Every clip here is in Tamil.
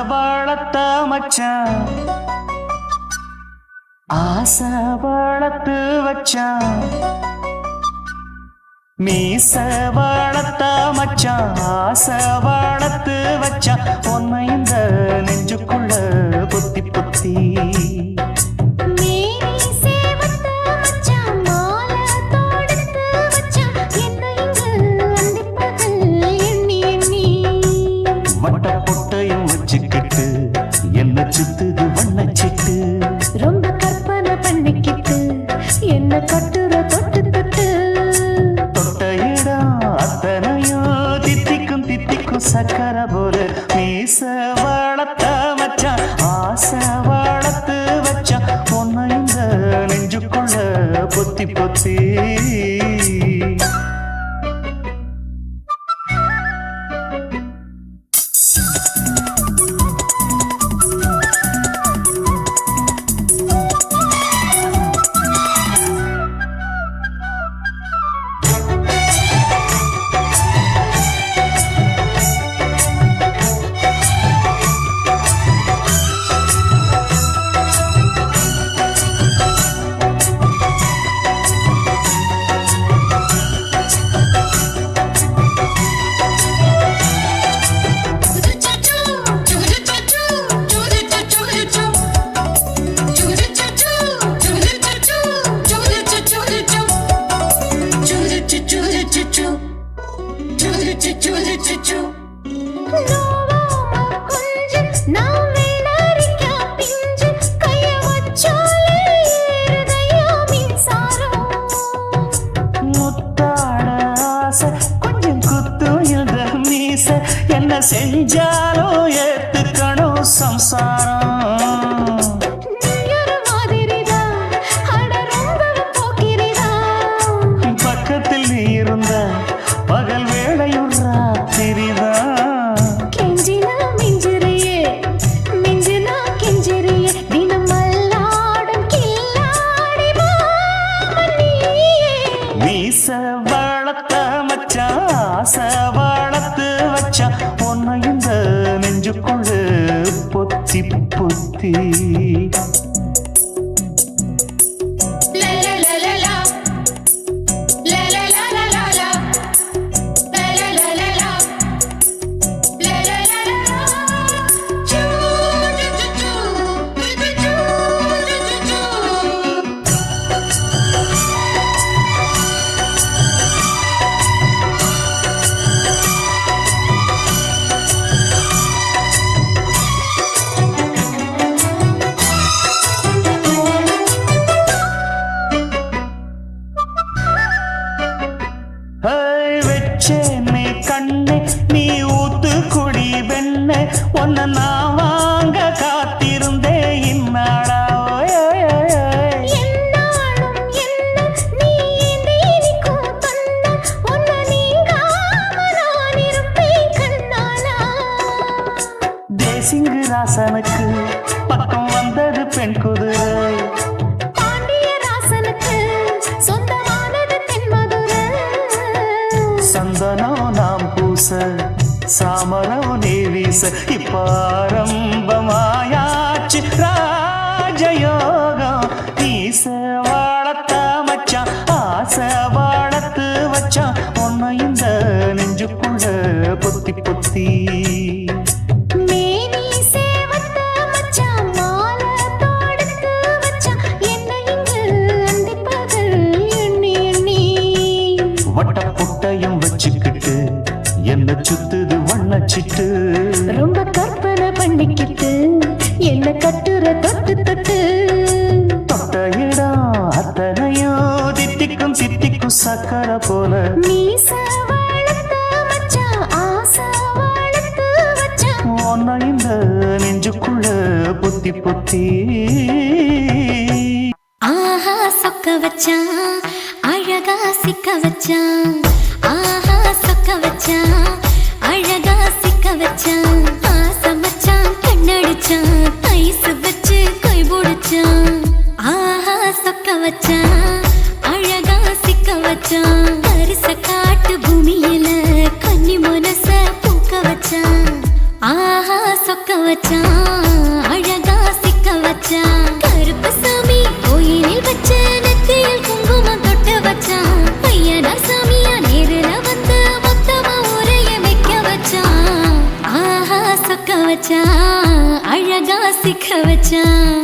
வளர்த்த மச்சான் ஆசை வளர்த்து வச்சான் மீச வளர்த்த மச்சான் ஆசை வளர்த்து வச்சான் உன்னை இந்த நெஞ்சுக்குள்ள பொத்தி பொத்தி என்ன சுத்துது வண்ணச்சிட்டு ரொம்ப கற்பனை பண்ணிக்கிட்டு என்ன கட்டுற தொட்டு தொட்டு தொட்ட இடம் அத்தனையோ தித்திக்கும் தித்திக்கும் சக்கர போல மீச வளர்த்த மச்சான் ஆசை வளர்த்து வச்சான் பொண்ணு இந்த நெஞ்சுக்குள்ள பொத்தி பொத்தி கொஞ்சம் குத்தும் இந்த மீச என்ன செஞ்சாலும் ஏத்துக்கணும் சம்சாரம் பக்கத்தில் நீ இருந்த பகல் வேளையும் ராத்திரிதான் கெஞ்சினா மிஞ்சிரியே மிஞ்சினா கெஞ்சிரியே தினம் மல்லாடும் கில்லாடி மாமணியே மீச வளர்த்த மச்சான் ஆசை வளர்த்து வச்சான் உன்னை இந்த நெஞ்சுக்குள்ள பொத்தி பொத்தி வெச்சேனே கண்ணே நீ ஊத்து குடி வெண்ணே உன்னை நான் வாங்க காத்திருந்தே இந்நாடா தேசிங்கு ராசனுக்கு பக்கம் வந்தது பெண் குதிரை சந்தனம் நாம் பூச சாமரம் நீ வீச இப்பாரம்பமாயாச்சு ராஜயோகம் நீச வாழத்த மச்சான் ஆசை வாழத்து வச்சான் உன்னை இந்த நெஞ்சுக்குள்ள பொத்தி பொத்தி வச்சுக்கிட்டு என்ன சுத்துது வண்ணச்சிட்டு ரொம்ப கற்பனை பண்ணிக்கிட்டு என்ன கட்டுற தொட்டு தொட்டு தொட்ட இடம் அத்தனையோ தித்திக்கும் தித்திக்கும் சக்கர போல மீச வளர்த்த மச்சான் ஆசை வளர்த்து வச்சான் உன்னை இந்த நெஞ்சுக்குள்ள பொத்தி பொத்தி வச்சான் அழகா சிக்க வச்சான் கரிச காட்டு பூமியில கன்னி மனச பூக்க வச்சான் ஆஹா சொக்க வச்சான் அழகா சிக்க வச்சான் கருப்பு சாமி கோயிலில் வச்ச நெத்தியில் குங்குமம் தொட்டு வச்சான் பையனா சாமியா நேரில வந்து மொத்தமா உரைய வைக்க வச்சான் ஆஹா சொக்க வச்சான் அழகா சிக்க வச்சான்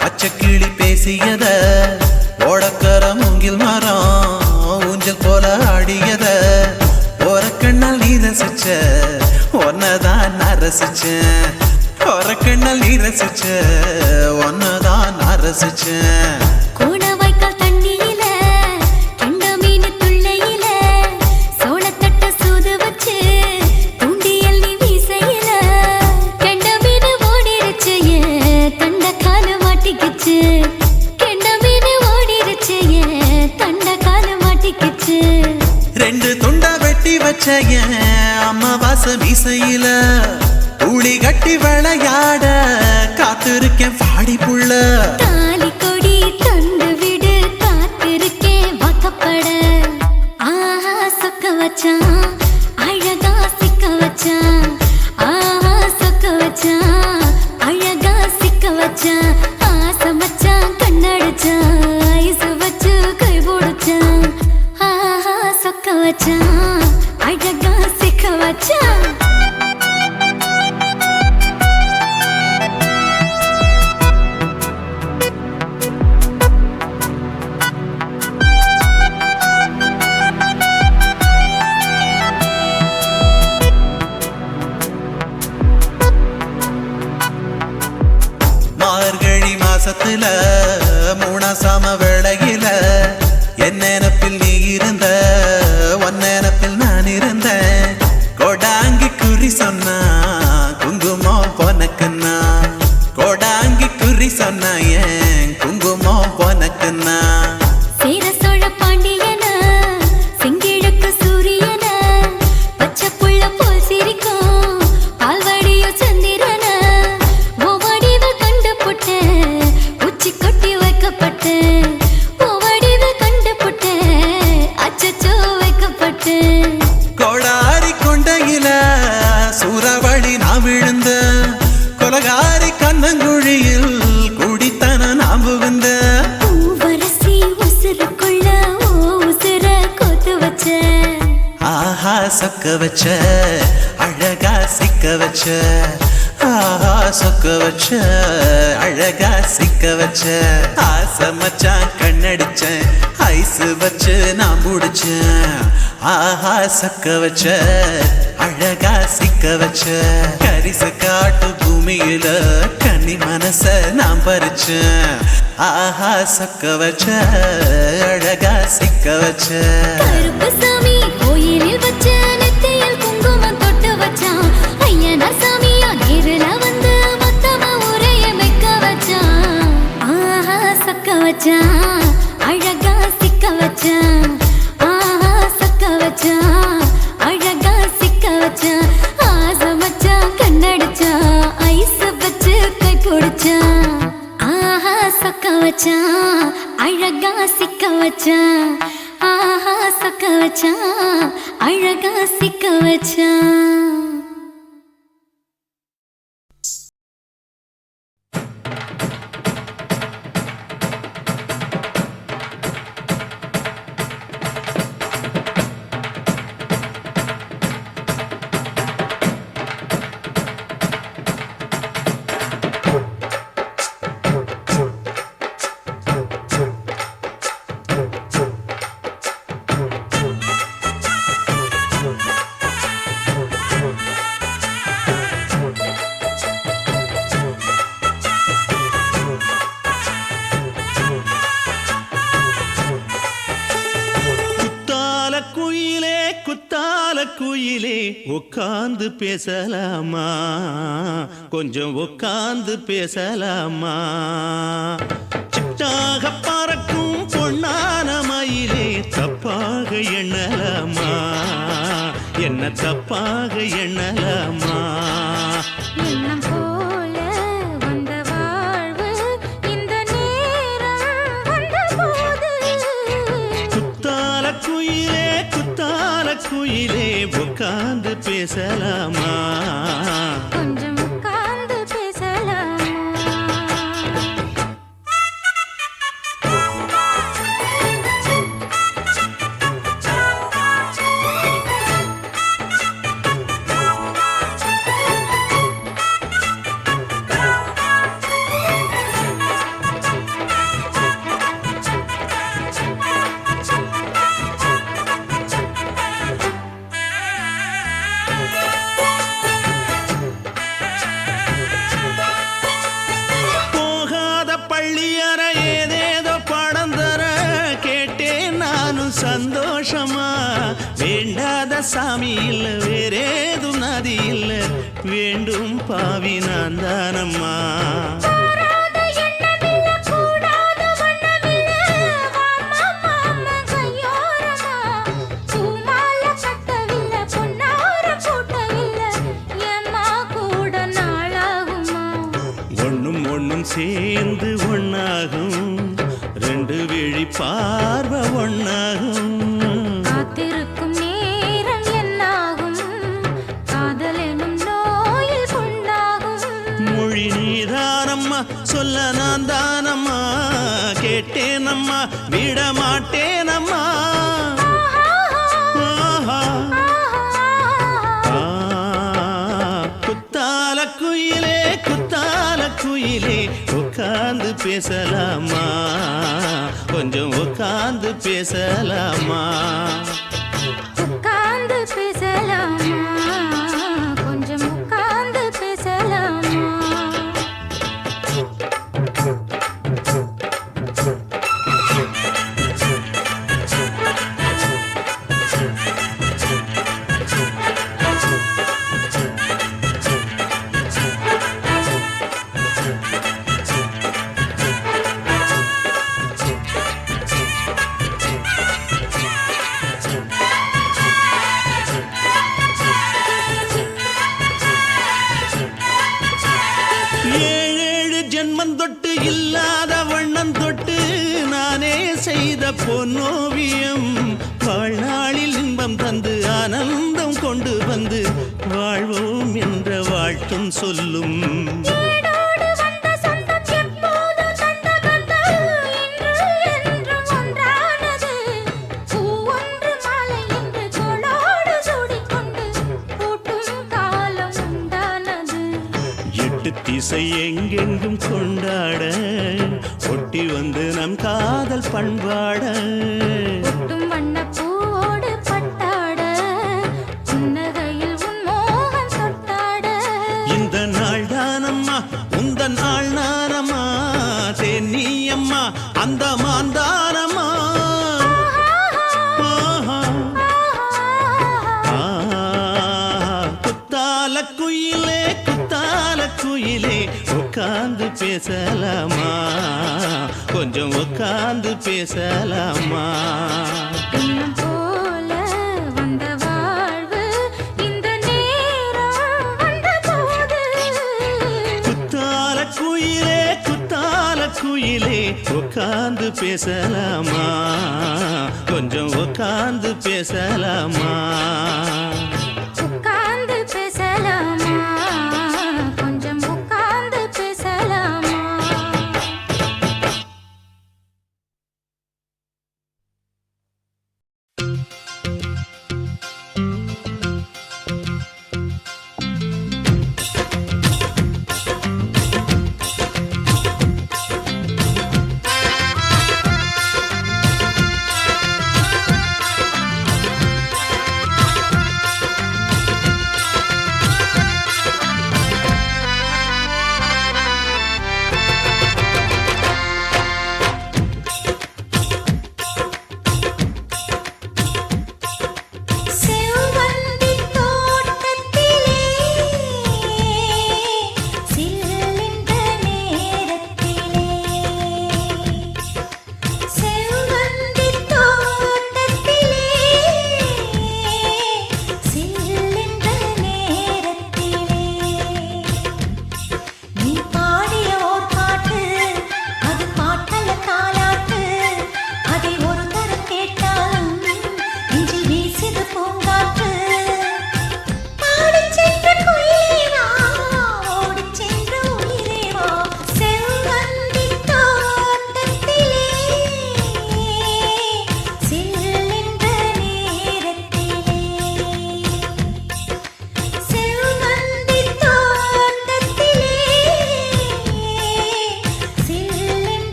பச்சைக்கிளி பேசியத ஓடக்கர மூங்கில் மரம் ஊஞ்சல் போல ஆடியத ஒரு கண்ணால் நீ ரசிச்ச ஒன்னதான் நான் ரசிச்சேன் ஒரு கண்ணால் நீ ரசிச்ச ஒன்னதான் நான் ரசிச்சேன் ரெண்டு துண்டா வெட்டி வச்ச அம்மா வாச மீசையில ஊழி கட்டி விளையாட காத்திருக்கேன் பாடி புள்ள தாலி கொடி தந்து விடு காத்திருக்கேன் வாக்கப்பட ஆஹா சொக்க வச்சான் அழகா சிக்க வச்சான் ஆஹா சொக்க வச்சான் அழகா சிக்க வச்சான் ஆசை மச்சான் கண்ணடிச்சான் ஐசு வச்சு கை போடுச்சான் ஆஹா சொக்க வச்சான் அழகா சிக்க வச்சான் மார்கழி மாசத்துல மூணாசாம வேளையில என் நினப்பில் நீ இருந்த உன் நினப்பில் நான் இருந்தேன் கோடாங்கி குறி சொன்னா குங்குமம் பொனக்குன்னா கோடாங்கி குறி சொன்னா ஏன் குங்குமம் பொனக்குன்னா சேர சோழ பாண்டியன செங்கிழக்கு சூரியன பச்சை புள்ள போல் சிரிக்கும் பால்வடியோ சந்திரன ஓவடிவில் கண்டு புட்ட உச்சி கொட்டி வைக்கப்பட்ட ஓவடிவில் கண்டு புட்ட அச்சச்சோ வைக்கப்பட்ட கோடாரி கொண்டையில சூறாவளி நான் விழுந்த கொலகாரி கண்ணங்குழியில் குடித்தன நான் புகுந்த பூவரசி உசுருக்குள்ள ஓ உசுர கோத்து வச்ச ஆஹா சொக்க வச்ச அழகா சிக்க வச்ச ஆஹா சொக்க வச்ச அழகா சிக்க வச்ச ஆசை மச்சான் கண்ணடிச்சேன் ஐசு வச்சு நான் முடிச்சேன் ஆஹா சொக்க வச்ச அழகா சிக்க வச்ச கரிச காட்டு பூமியில கன்னி மனச நான் பறிச்சேன் ஆஹா சொக்க வச்ச அழகா சிக்க வச்ச கருப்பு சாமி கோயிலில் வச்ச நெத்தியில் குங்குமம் தொட்டு வச்சான் ஐயனா சாமியா நேரில வந்து மொத்தமா உரைய வைக்க வச்சான் ஆஹா சொக்க வச்சான் அழகா சிக்க வச்சான் ஆஹா சொக்க வச்சான் அழகா சிக்க வச்சான் ஆசை மச்சான் கண்ணடிச்சான் ஐஸ் வச்சு கை பிடிச்சான் ஆஹா சொக்க வச்சான் அழகா சிக்க வச்சான் ஆஹா சொக்க வச்சான் அழகா சிக்க வச்சான் உட்கார்ந்து பேசலாமா கொஞ்சம் உட்கார்ந்து பேசலாமா சிட்டாக பறக்கும் பொன்னான மயிலே தப்பாக எண்ணலாமா என்ன தப்பாக எண்ணலாமா எண்ணம் போல வந்த வாழ்வு இந்த நேரம் வந்தபோது குத்தால குயிலே உட்கார்ந்து பேசலாமா கொஞ்சம் உட்கார்ந்து பேசலாமா சந்தோஷமா வேண்டாத சாமி இல்ல வேறேதும் நதி இல்ல வேண்டும் பாவி நான் தானம்மா ஒண்ணும் ஒண்ணும் சேர்ந்து ஒண்ணாகும் ரெண்டு விழி பார்வை ஒண்ணாகும் காத்திருக்கும் நேரம் என்னாகும் காதல் எனும் நோயில் புண்ணாகும் மொழி நீதானம்மா சொல்ல நான் தானம்மா கேட்டேனம்மா விட மாட்டேனம்மா குத்தால குயிலே உட்கார்ந்து பேசலாமா கொஞ்சம் உட்கார்ந்து பேசலாமா உட்கார்ந்து பேசலாமா கொஞ்சம் உட்கார்ந்து பேசலாமா தொட்டு இல்லாத வண்ணம் தொட்டு நானே செய்த பொன்னோவியம் வாழ்நாளில் இன்பம் தந்து ஆனந்தம் கொண்டு வந்து வாழ்வோம் என்ற வாழ்த்தும் சொல்லும் திசை எங்கெங்கும் கொண்டாட ஒட்டி வந்து நம் காதல் பண்பாட வண்ணப்பூவோடு பட்டாட புன்னகையில் உன் மோகம் தொட்டாட இந்த நாள் தானம்மா உந்த நாள் நானம்மா தென்னியம்மா அந்த மாந்தானம்மா குயிலே உட்கார்ந்து பேசலாமா கொஞ்சம் உட்கார்ந்து பேசலாமா இன்னும் போல வந்த வாழ்வு இந்த நேரம் வந்தபோது குத்தால குயிலே உட்கார்ந்து பேசலாமா கொஞ்சம் உட்கார்ந்து பேசலாமா உட்கார்ந்து பேசலாமா கொஞ்சம் உட்கார்ந்து பேசலாமா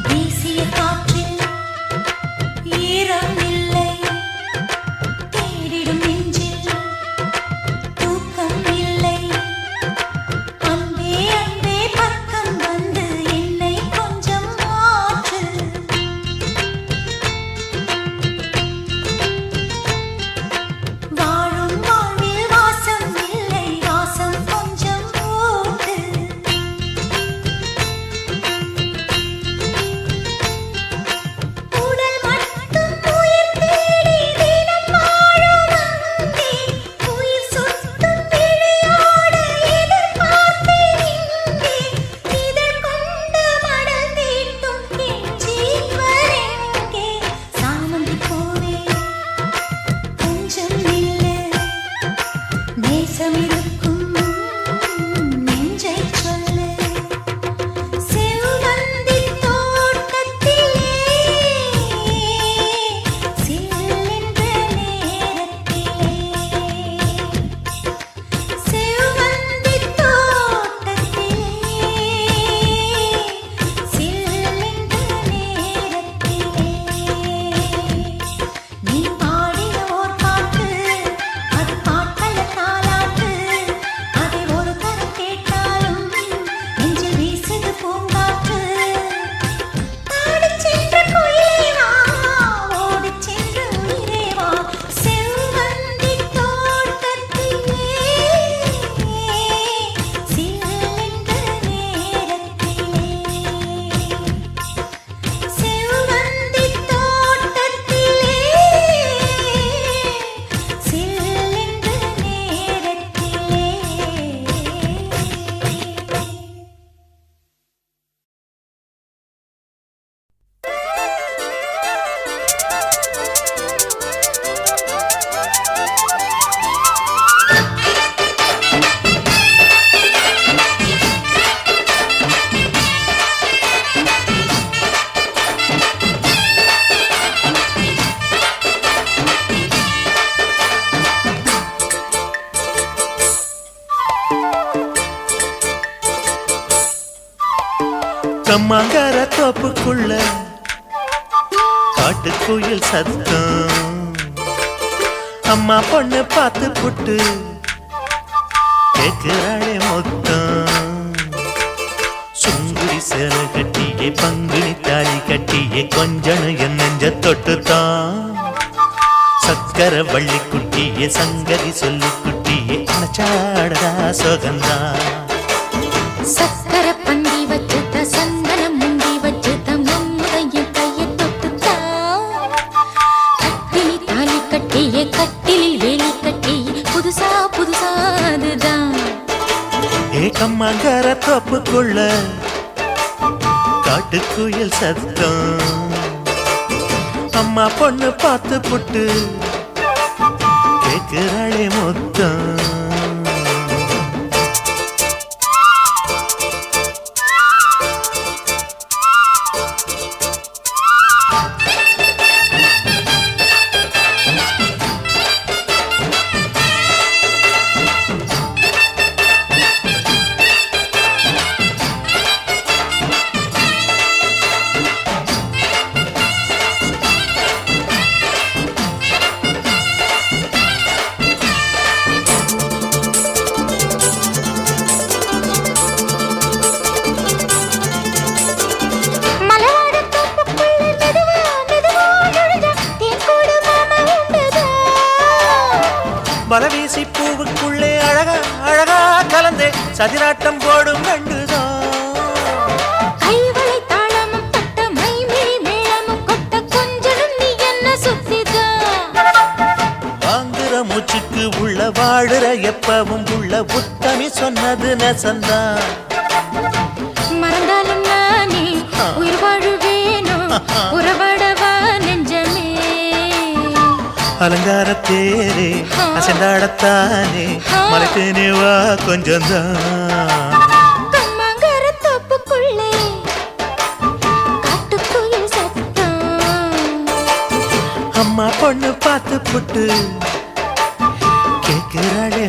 வீசிய காற்றில் ஈரம் இல்லை, தேடிடும் நெஞ்சில் தூக்கம் இல்லை. அன்பே அன்பே பக்கம் வந்து என்னை கொஞ்சம் மாற்று. வாழும் வாழ்வில் வாசம் இல்லை, வாசம் கொஞ்சம் ஊட்டு. உடல் மட்டும் உயிர் தேடி தினம் வாழும் அங்கே, உயிர் சுட்டும் விளையாட எதிர்பார்த்தேன் இங்கே. இதழ் கொண்டு மடல் தீட்டும் என் ஜீவன் எங்கே? சாமந்தி பூவே கொஞ்சம் நில்லு, நேசம் இருக்கும் நெஞ்சை சொல்லு. செவ்வந்தி தோட்டத்திலே சில்லென்ற நேரத்திலே, செவ்வந்தி தோட்டத்திலே சில்லென்ற நேரத்திலே, நீ பாடிய ஓர் பாட்டு, அது பாட்டல்ல தாலாட்டு. அதை ஒரு தரம் கேட்டாலும் நெஞ்சில் வீசுது பூங்காற்று. பாடிச் சென்ற குயிலே வா, ஓடிச் சென்ற உயிரே வா, செவ்வந்தி தோட்டத்திலே சில்லென்ற நேரத்திலே, செவ்வந்தி தோட்டத்திலே சில்லென்ற நேரத்திலே. கம்மாங்கார தோப்புக்குள்ள காட்டுக்குயில் சத்தம், அம்மா பொண்ணு பார்த்து புட்டு கேட்கிறாளே மொத்தம். சுங்குடி சேலை கட்டியே பங்குனி தாலி கட்டியே கொஞ்சனு என் நெஞ்ச தொட்டுத்தான். சக்கர வள்ளி குட்டியே சங்கதி சொல்லி குட்டியே அணைச்சாடதா சுகந்தான். சக்கர பந்தி வச்சுட்ட சந்தனம் முந்தி வச்சுட்ட மம்முடைய கையை தொட்டுத்தா. கட்டிலி தாலி கட்டியே கட்டிலில் வேலி கட்டியே புதுசா புதுசா அதுதான். ஏக்கம்மாங்கார தோப்புக்குள்ள காட்டுக்குயில் சத்தம், அம்மா பொண்ணு பார்த்து புட்டு கேட்கிறாளே மொத்தம். பலவீசி பூவுக்குள்ளே அழகா அழகா கலந்தே சதிராட்டம் போடும் கண்டுதான். கைவளை தாளமும் தட்ட மைமிழி மேளமும் கொட்ட கொஞ்சம் நீ என்ன சுத்திதான். வாங்குற மூச்சுக்கு உள்ள வாடுற எப்பவும் உள்ள உத்தமி சொன்னது நெசந்தான். மறந்தாலும் நானே உயிர் வாழுவேனோ உறவாடவா நெஞ்சமே. அலங்கார தேரே அசைந்தாடத்தானே மலைத்தேனே வா கொஞ்சம்தான் கம்மங்கர தோப்புக்குள்ளே காட்டுக்குயில் சத்தம் அம்மா பொண்ணு பார்த்து புட்டு கேட்கிறாளே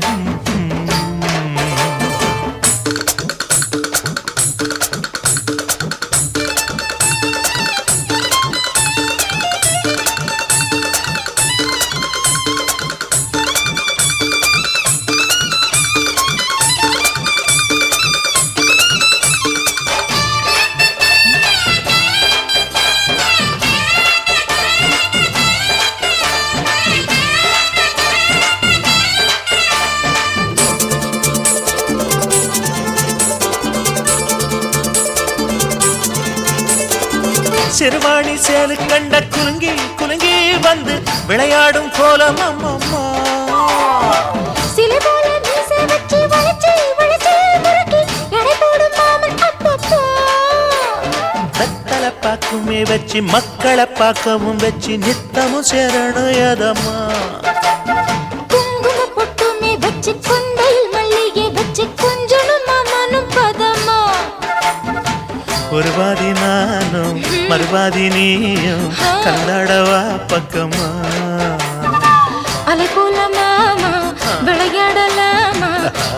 சிறுவாணி சேலு கண்ட குலுங்கி குலுங்கி வந்து விளையாடும் கோலம் அம்மம்மா சிலை போல மீசை வச்சு வளைச்சு வளைச்சு முறுக்கி எடை போடும் மாமன் அப்பப்பா வெத்தலை பாக்குமே வச்சு மக்களை பார்க்கவும் வச்சு நித்தமும் சேரணும் ஏதம்மா குங்கும பொட்டுமே வச்சு கொண்டையில் மல்லிகை வச்சு கொஞ்சனும் மாமனும் பதமா ஒரு பாதி நானும் மறுபாதி நீயும் கல்லாடவா பக்கமா அலை போல மாமா விளையாடலாமா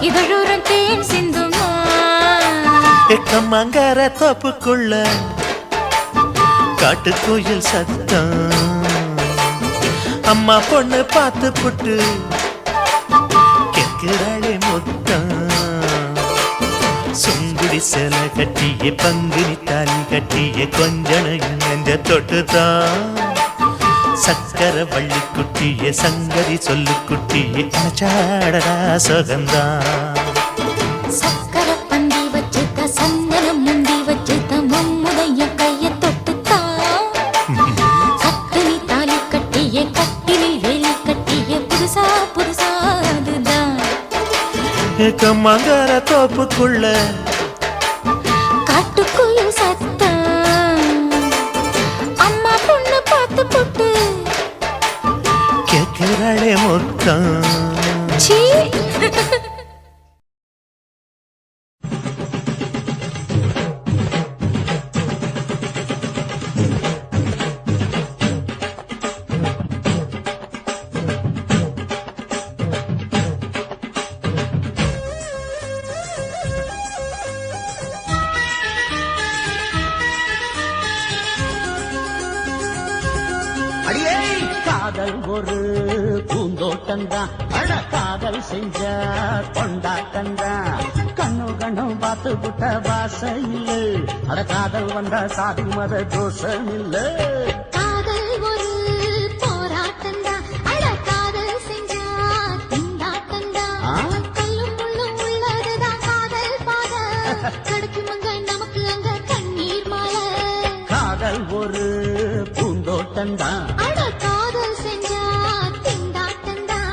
இதழூரம் தேன் சிந்துமா எக்கம்மங்கர தோப்புக்குள்ள காட்டுக்குயில் சத்தம் அம்மா பொண்ணு பார்த்து புட்டு கேட்கிறாளே முத்தம் சுங்குடி சேல கட்டிய பங்குனி தாலி கட்டிய கொஞ்சனையும் நெஞ்ச தொட்டுதான் சக்கர வள்ளி குட்டிய சங்கதி சொல்லு குட்டிய அச்சாடடா சுகந்தான் சக்கர பந்தி வச்சுட்ட சந்தனம் முந்தி வச்சுட்ட மம்முடைய கைய தொட்டுத்தான் கட்டினி தாலி கட்டிய கட்டிலில் வேலி கட்டிய புதுசா புதுசா அதுதான் எக்கம்மங்கர தோப்புக்குள்ள காட்டுக்குயில் சத்தம் அம்மா பொண்ணு பார்த்து புட்டு கேட்கிறாளே முத்தம் சீ காதல் ஒரு பூந்தோட்டந்தான் அட காதல் செஞ்ச கொண்டாட்டந்தான் கண்ணு கண்ணும் பார்த்து புட்ட வாசம் இல்ல அட காதல் வந்த சாதி மத தோஷம் இல்ல காதல் ஒரு போராட்டந்தான் அட காதல் செஞ்சா திண்டாட்டந்தான் கல்லும் முள்ளும் உள்ளதுதான் காதல் பாத கிடைக்குமங்க நமக்கு அங்க கண்ணீர் மாலை காதல் ஒரு பூந்தோட்டந்தான் அட காதல் செஞ்சா திண்டாட்டந்தான்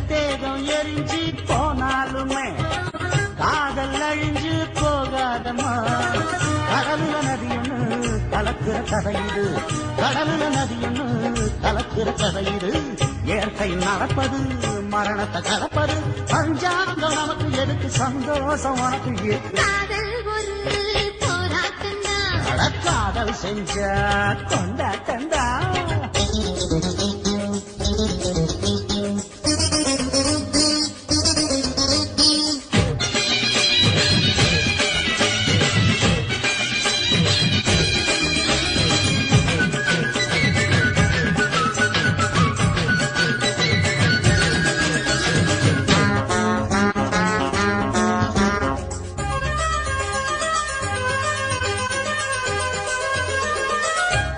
தேகம் எரிஞ்சு போனாலுமே காதல் அழிஞ்சு போகாதம்மா கடலுல நதியொன்னு கலக்கிற கதையிடு கடலுல நதியொன்னு கலக்கிற கதையிடு இயற்கை நடப்பது மரணத்தை கலப்பது பஞ்சாங்கம் நமக்கு எதுக்கு சந்தோஷம் உனக்கு எதுக்கு? காதல் ஒரு போராட்டந்தான் அட காதல் செஞ்ச கொண்டாட்டந்தா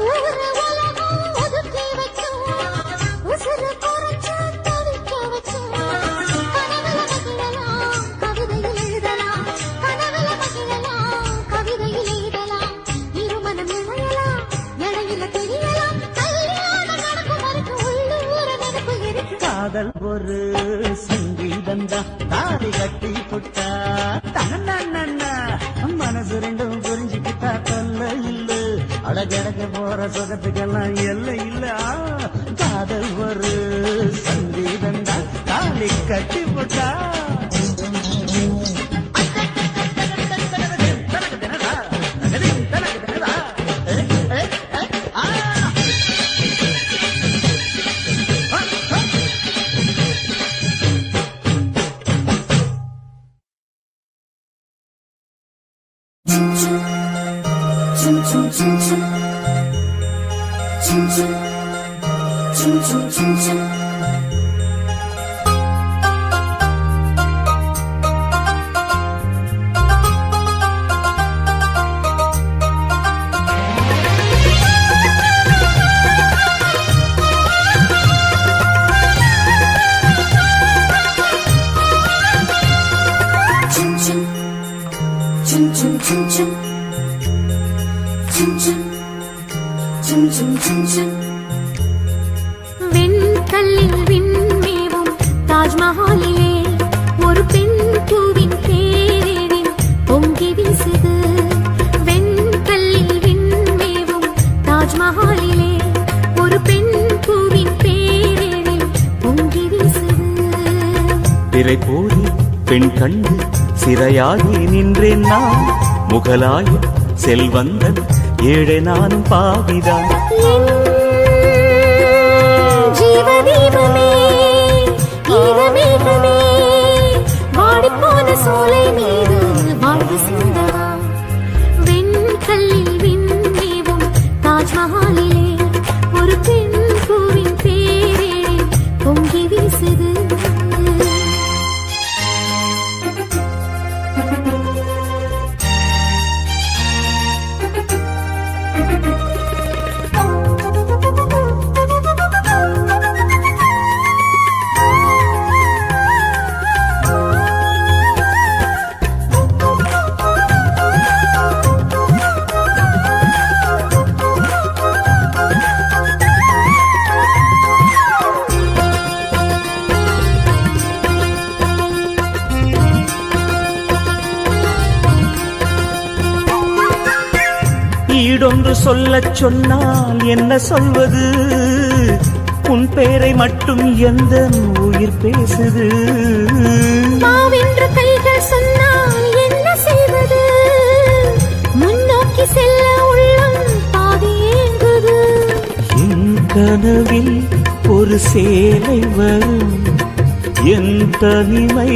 ஊரு உலகம் ஒதுக்கி வைக்கும் உசுறு தன்னண்ணா மனசு ரெண்டும் புரிஞ்சுக்கிட்டா தொல்லை இல்ல அடகடக்க போற சுகத்துக்கெல்லாம் எல்லை இல்ல காதல் ஒரு சங்கீதந்தா தாலி கட்டி போட்டா வெண்கல்லில் விண்மேவும் தாஜ்மஹாலிலே ஒரு பெண் பூவின் பேரில் பொங்கி வீசுது. வெண்கல்லில் விண்மேவும் தாஜ்மஹாலிலே ஒரு பெண் பூவின் பேரில் பொங்கி வீசுது. பிறை போரி பெண் கண்டு சிறையாகி நின்றேன் நான், முகலாய செல்வந்தன் ஏழை நானும் பாவிதான். ஜீவதீபமே ஈரமேகமே வாடிப்போன சோலை மீது வாழ்வு சிந்தவா. வெண்கல்லில் விண்மேவும் தாஜ்மஹாலிலே ஒரு பெண் பூவின் பேரில் பொங்கி வீசுது. ஈடொன்று சொல்லச் சொன்னால் என்ன சொல்வது, உன் பேரை மட்டும் எந்த உயிர் பேசுது. மாவென்று கைகள் சொன்னால் என்ன செய்வது, முன்னோக்கி செல்ல உள்ளம் பாதியேங்குது. என் கனவில் ஒரு சேலை வரும், என் தனிமை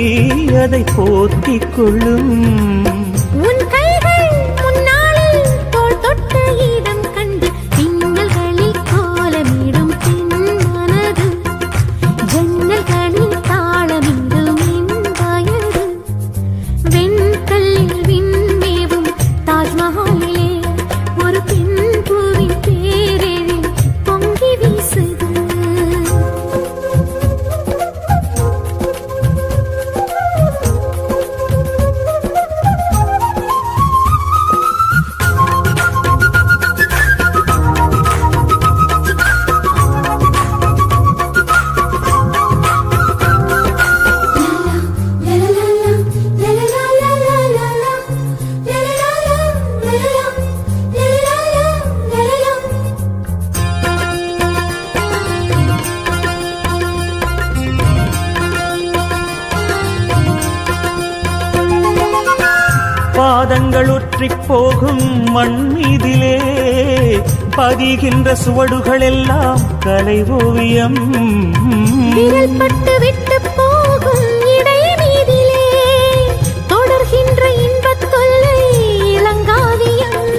அதை போத்திக் கொள்ளும். உன் கைகள் முன்னாளில் தோள் தொட்ட இடம் கண்டு திங்கள்களில் கோலமிடும் பெண் மனது, ஜன்னல்களில் தாளமிடும் என் வயது. வெண்கல்லில் விண்மேவும் தாஜ்மஹாலிலே ஒரு பெண் பூவின் பேரில் பொங்கி வீசுது. பாதங்கள் ஒற்றிப் போகும் மண் மீதிலே பதிகின்ற சுவடுகள் எல்லாம் கலை ஓவியம். விரல் பட்டு விட்டு போகும் இடை மீதிலே தொடர்கின்ற இன்பத் தொல்லை இளங்காவியம்.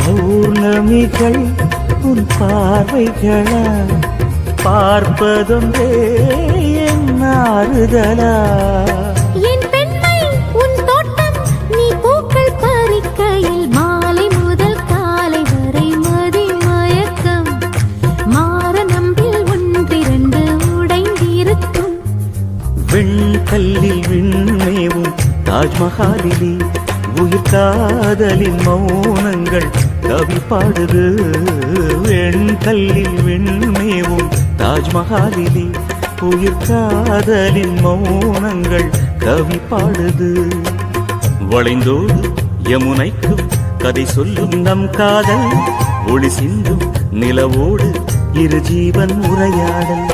பௌர்ணமிகள் உன் பார்வைகளா, பார்ப்பதொன்றே என் ஆறுதலா. என் பெண்மை உன் தோட்டம், நீ பூக்கள் பறிக்கையில் மாலை முதல் காலை வரை மதி மயக்கம். மாற நம்பில் ஒன்றிரண்டு உடைந்திருக்கும். வெண்கல்லில் விண்மேவும் தாஜ்மஹாலிலே உயிர் காதலின் மௌனங்கள் கவி பாடுது. வெண்கல்லில் விண்மேவும் தாஜ்மஹாலிலே உயிர் காதலின் மௌனங்கள் கவி பாடுது. வளைந்தோடு யமுனைக்கும் கதை சொல்லும் நம் காதல், ஒளி சிந்தும் நிலவோடு இரு ஜீவன் உரையாடல்.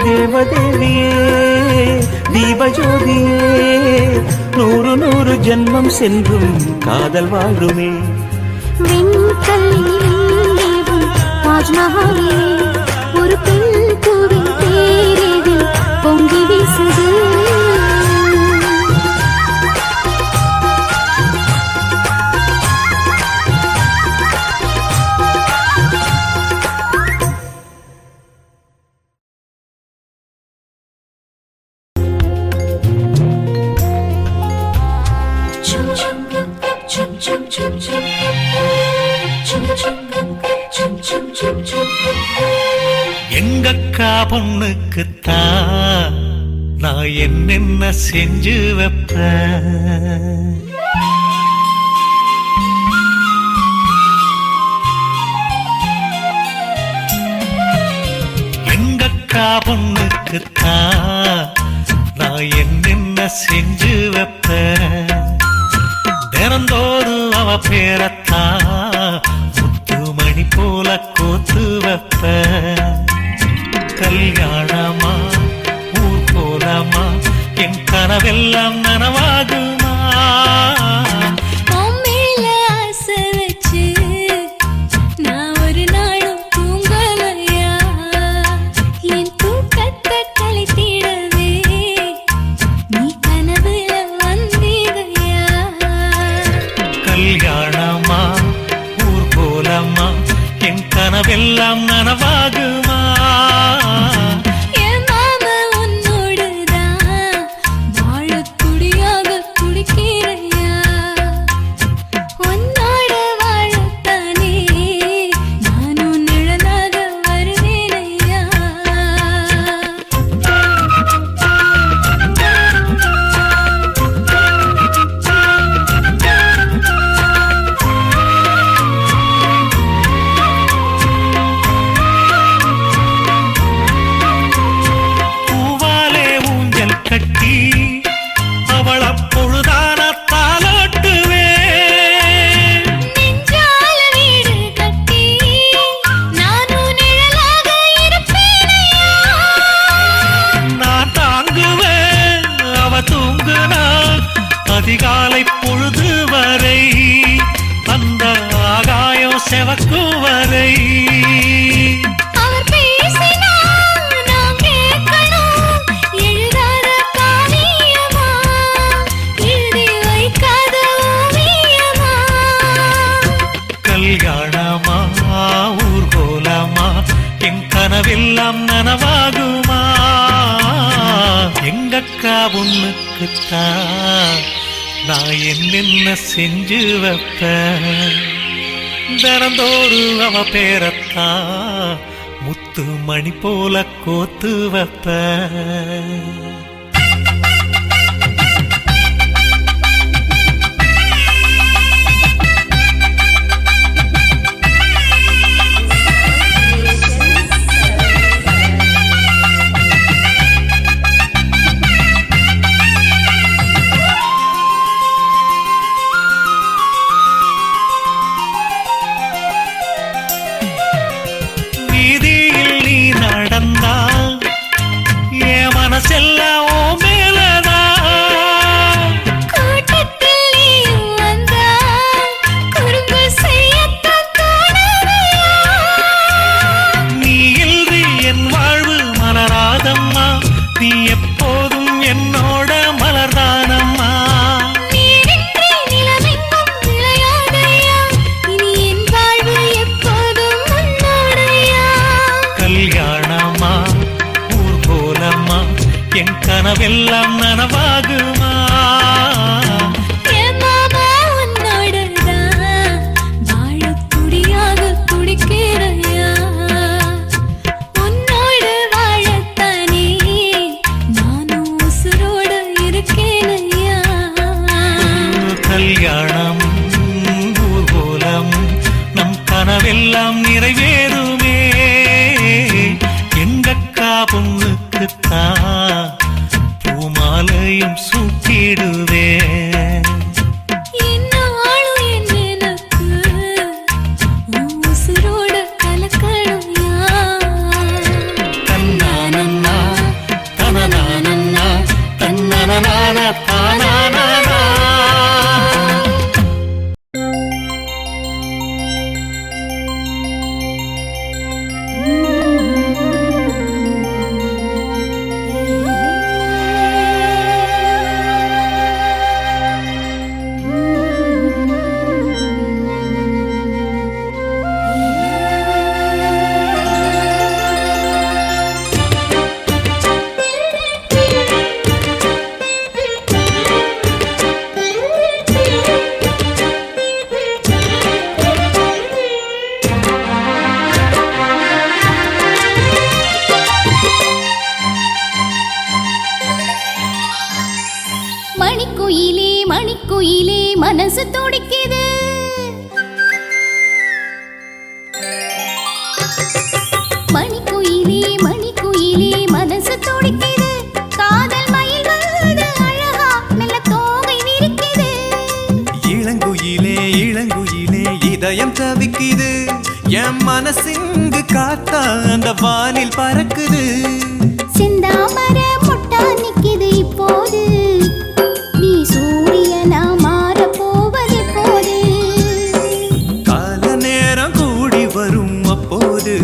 தேவதேவியே தீபஜோதியே, 100 ஜென்மம் சென்றும் காதல் வாழுமே. தாஜ்மஹாலே ஒரு பெண் பூவின் தேரில் பொங்கி வீசுது. எங்கக்கா பொண்ணுக்குத்தான் நான் என்னென்ன செஞ்சு வைப்பேன். எங்கக்கா பொண்ணுக்குத்தான் நான் என்னென்ன செஞ்சு வைப்பேன். தினந்தோறும் அவ பேரத்தான் முத்துமணி போல கோத்து வைப்பேன். கல்யாணமா ஊர் போலமா என் கனவெல்லாம் நனவாகுமா. மேல ஆசை வச்சு நான் ஒரு நாளும் தூங்கலையா, என் தூக்கத்தை கழித்திடவே நீ கனவுல வந்தீதையா. கல்யாணமா ஊர் போலமா என் கனவெல்லாம் நனவாகுமா. அதிகாலை பொழுது வரை அந்த ஆகாயம் செவக்கும் வரை அவர் பேசினார் நாம் கேட்கணும். எழுதாத காவியமா, எழுதி வைக்காத ஓவியமா. கல்யாணமா ஊர்கோலமா என் கனவெல்லாம் நனவாகுமா. எங்கக்கா பொண்ணுக்குத்தான் நான் என்னென்ன செஞ்சு வைப்பேன். தினந்தோறும் அவ பேரத்தான் முத்து மணி போல கோத்து வைப்பேன். மனசெல்லாம் ஓ மேலதான். கூட்டத்தில் நீயும் வந்தா குறும்பு செய்யத்தான் தோணுதையா. நீ இன்றி என் வாழ்வு மலராதம்மா, நீ எப்போதும் என்னோட மலர்தானம்மா. நீரின்றி நிலவெங்கும் விளையாதையா, இனி என் வாழ்வு எப்போதும் உன்னோடையா. கல்யாணமா ஊர்கோலமா என் கனவெல்லாம் நனவாகுமா. என் மாமா உன்னோடதான் வாழத் துடியாக துடிக்கிறையா. உன்னோடு வாழத்தானே நானும் உசுரோடு இருக்கேனையா. கல்யாணம் ஊர்கோலம் நம் கனவெல்லாம் நிறைவேறுமே. பொண்ணுக்குத்தான் பூமாலையும் சூட்டிடுவேன். மணிக்குயிலே மணிக்குயிலே மனசு துடிக்குது. மணிக்குயிலே மணிக்குயிலே மனசு துடிக்குது. காதல் மயில் வருது அழகா மெல்ல தோகை விரிக்குது. இளங்குயிலே இளங்குயிலே இதயம் தவிக்குது. என் மனசிங்கு காத்தா அந்த வானில் பறக்குது. செந்தாமர முட்டா நிக்குது இப்போது. நீ சூரியனா மாற போவது போது. கால நேரம் கூடி வரும் அப்போது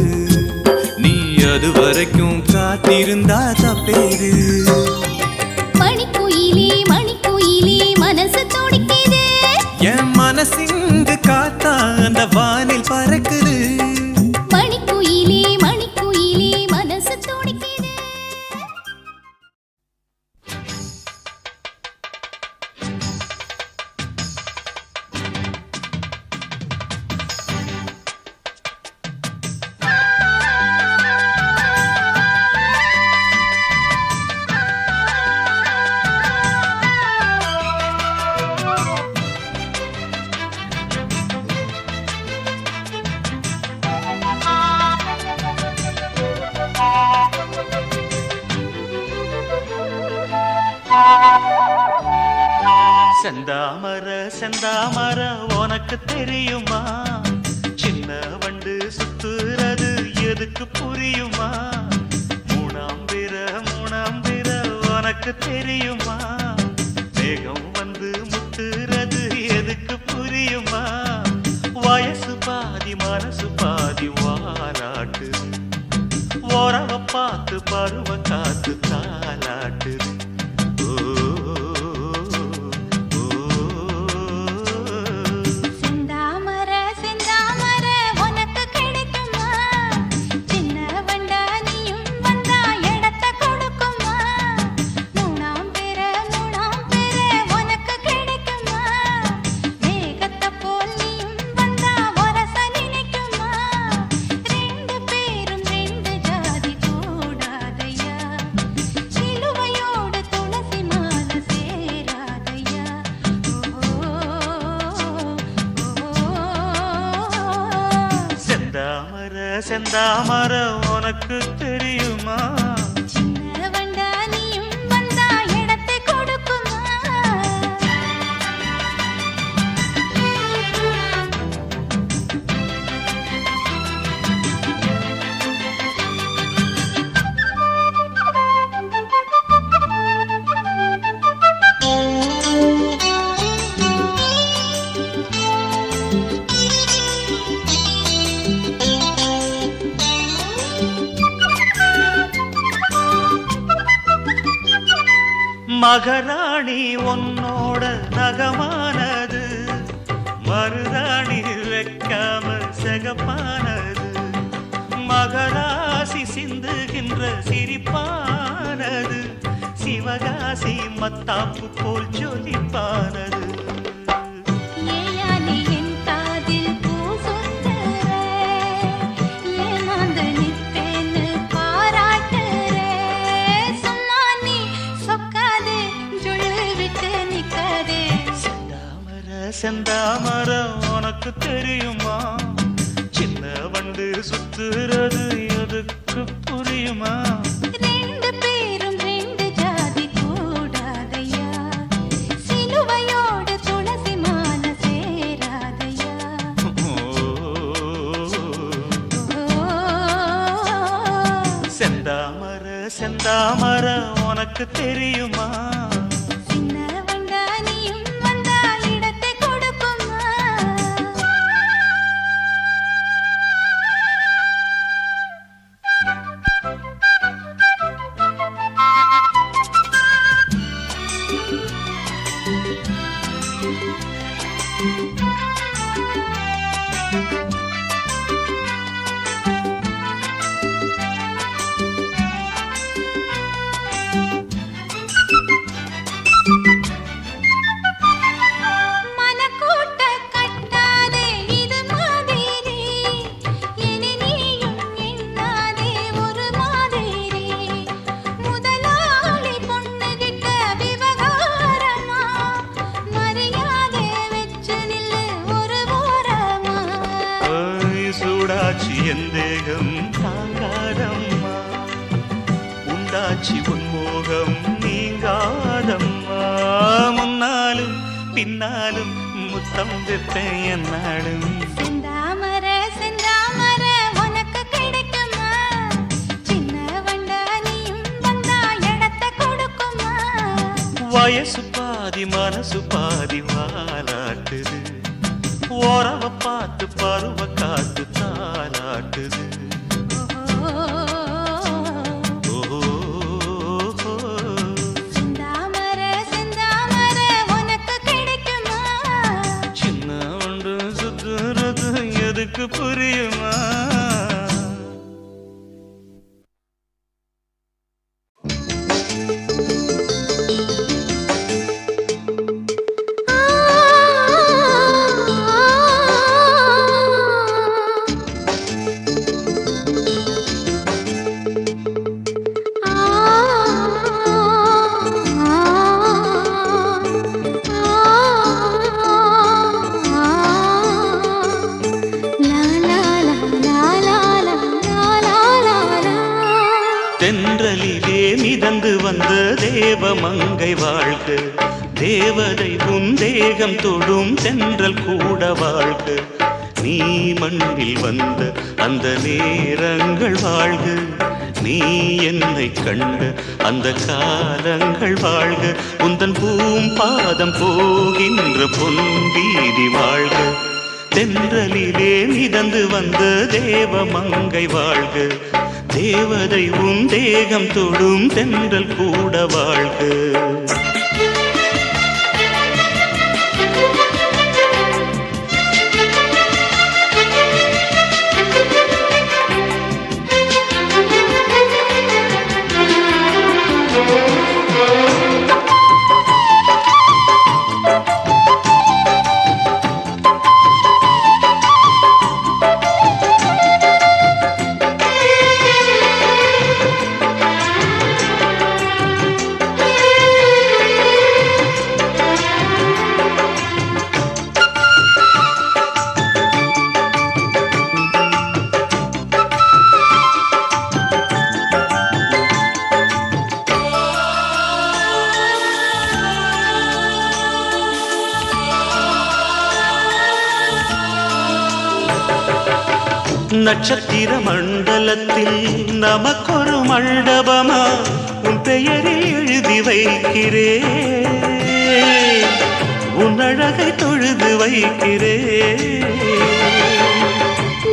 நீ அது வரைக்கும் காத்திருந்தா தப்பேது. மணிக்குயிலே மணிக்குயிலே மனசு துடிக்குது. என் மனசிங்கு காத்தா அந்த வானில் பறக்குது. மணிக்குயிலே மணிக்குயிலே மனசு துடிக்குது. செந்தாமர செந்தாமர உனக்கு தெரியுமா? சின்ன வண்டு சுத்துறது எதுக்கு புரியுமா? மூணாம் பிற உனக்கு தெரியுமா? வேகம் வந்து முத்துறது எதுக்கு புரியுமா? வயசு பாதி மனசு பாதி வாராட்டு. உறவ பார்த்து பருவ காத்து தாலாட்டுது. செந்தாமர உனக்கு தெரியுமா? சின்ன வண்டா நீயும் வந்தா இடத்தை கொடுக்குமா? மகராணி உன்னோட நகமானது, மருதாணி வைக்காம செகப்பானது. மகராசி சிந்துகின்ற சிரிப்பானது, சிவகாசி மத்தாப்பு போல் ஜொலிப்பானது. செந்தாமர உனக்கு தெரியுமா? சின்ன வண்டு சுத்துறது எதுக்கு புரியுமா? நமக்கு தெரியுமா? சின்ன வண்டா நீயும் வந்தா இடத்தை கொடுக்குமா? மனக்கூட்ட கட்டாதே இது மாதிரி, இனி நீயும் எண்ணாதே ஒரு மாதிரி. முதலாளி பொண்ணுகிட்ட விவகாரமா, மரியாதை வச்சு நில்லு ஒரு ஓரமா. சூடாச்சி என் தேகம் தாங்காதம்மா, உண்டாச்சி உன்மோகம் நீங்காதம்மா. முன்னாலும் பின்னாலும் முத்தம் வைப்பேன் என்னாலும். செந்தாமர செந்தாமர உனக்கு கிடைக்குமா? சின்ன வண்டா நீயும் வந்தா இடத்தை கொடுக்குமா? வயசு பாதி மனசு பாதி வாலாட்டுது, ஓரவ பார்த்து பருவ காத்து தாலாட்டுது. செந்தாமர செந்தாமர உனக்கு கிடைக்குமா? சின்ன ஒன்று சுத்துறது எதுக்கு புரியுமா? தென்றலிலே மிதந்து வந்த தேவமங்கை வாழ்க, தேவதை உன் தேகம் தொடும் தென்றல் கூட வாழ்க. நீ மண்ணில் வந்த அந்த நேரங்கள் வாழ்க, நீ என்னை கண்ட அந்த காலங்கள் வாழ்க. உந்தன் பூம்பாதம் போகின்ற பொன்வீதி வாழ்க. தென்றலிலே மிதந்து வந்த தேவமங்கை வாழ்க, தேவதை உன் தேகம் தொடும் தென்றல் கூட வாழ்க. நட்சத்திர மண்டலத்தில் நமக்கொரு மண்டபமா உன் பெயரில் எழுதி வைக்கிறேன், உன் அழகை தொழுது வைக்கிறேன்.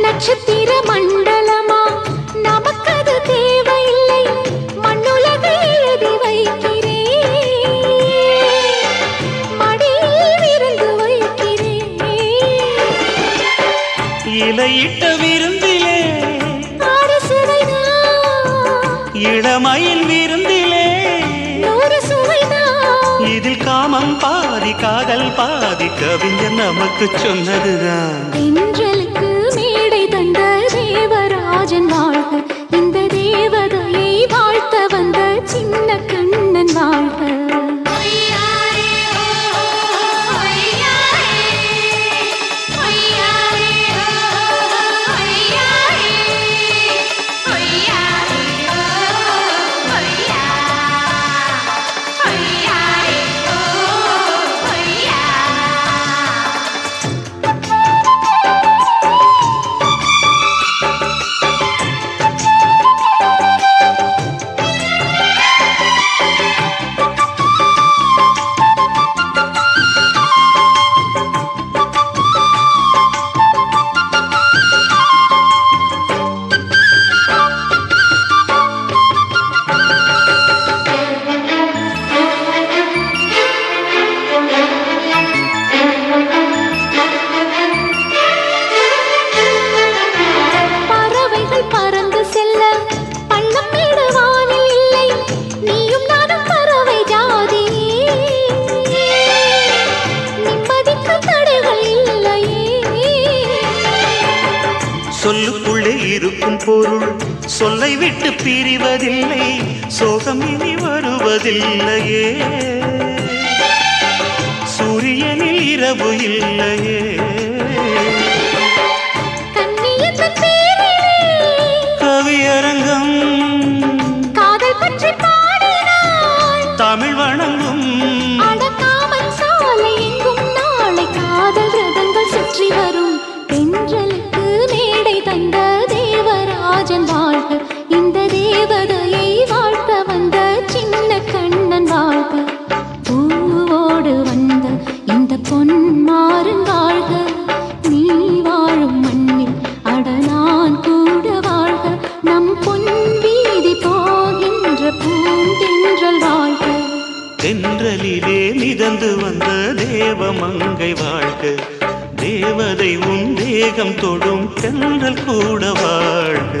நட்சத்திர மண்டலமா நமக்கது தேவையில்லை, மண்ணுலகை எழுதி வைக்கிறேன், மடியில் விருந்து வைக்கிறேன். இலையிட்ட விருந்திலே ஆறு சுவைதான், இளமையில் விருந்திலே நூறு சுவைதான். இதில் காமம் பாதி காதல் பாதி கவிஞர் நமக்கு சொன்னதுதான். தென்றலுக்கு மேடை தந்த தேவராஜன் வாழ்க, இந்த தேவதையை வாழ்த்த வந்த சின்ன கண்ணன் வாழ்க. பொருள் சொல்லை விட்டு பிரிவதில்லை, சோகம் இனி வருவதில்லையே. சூரியனில் இரவு இல்லையே. கவியரங்கம் காதல் பற்றி பாடினாள், தமிழ் வணங்கும் அடக்காமல் சாலை எங்கும் நாளை காதல் ரதங்கள் சுற்றி வரும். தென்றலுக்கு மேடை தந்த தேவராஜன் வாழ்க, இந்த தேவதையை வாழ்க்க வந்த சின்ன கண்ணன் வாழ்க. பூவோடு வந்த இந்த பொன்மாறன் வாழ்க, நீ வாழும் மண்ணில் அட நான் கூட வாழ்க. நம் பொன் வீதி போகின்ற பூந்தென்றல் வாழ்க. தென்றலிலே மிதந்து வந்த தேவமங்கை வாழ்க, தேவதை உன் தேகம் தொடும் தென்றல் கூட வாழ்க.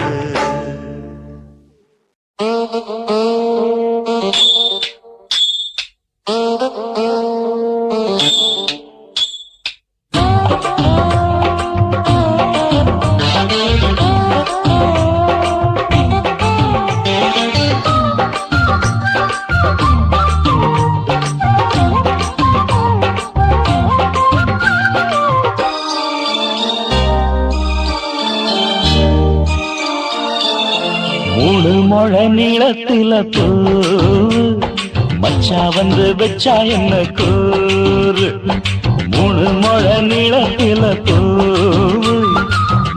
மூணு முழ நீளத்தில பூ மச்சா வந்து வச்சா என்ன கூறு. மூணு முழ நீளத்தில பூ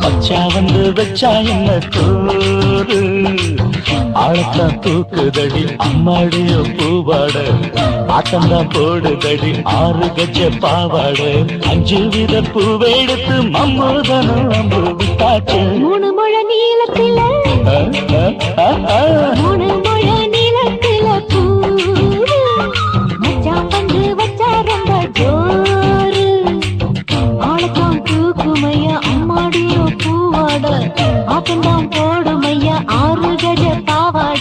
மச்சா வந்து வச்சா என்ன கூறு. ஆழத்தான் தூக்குதடி அம்மாடிய பூவாட, ஆட்டம்தான் போடுதடி 6 கஜ பாவாட. 5 வித பூவை எடுத்து மம்முதனும் அம்பு விட்டாச்சு. 3 முழ நீளத்தில 3 முழ நீளத்தில பூ மச்சான் வந்து வச்சா ரொம்ப ஜோரு. ஆளத்தான் தூக்குமையா அம்மாடியோ பூவாட, ஆட்டம்தான் போடுமையா 6 கஜ பாவாட.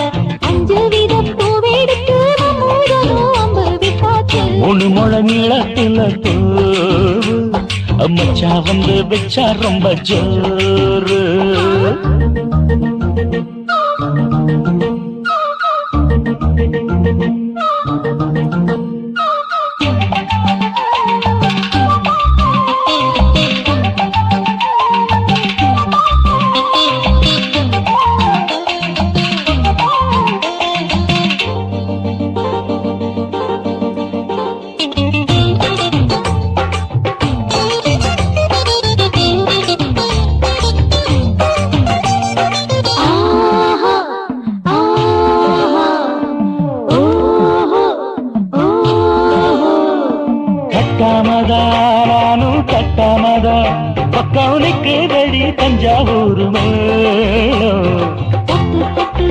5 வித பூவெடுத்து மம்முதனும் அம்பு விட்டாச்சு. 3 முழ நீளத்தில பூ மச்சா வந்து வச்சா ரொம்ப ஜோரு. கட்டாமதா பக்கம் நிற்குதடி தஞ்சாவூர் மேளம். தட்டு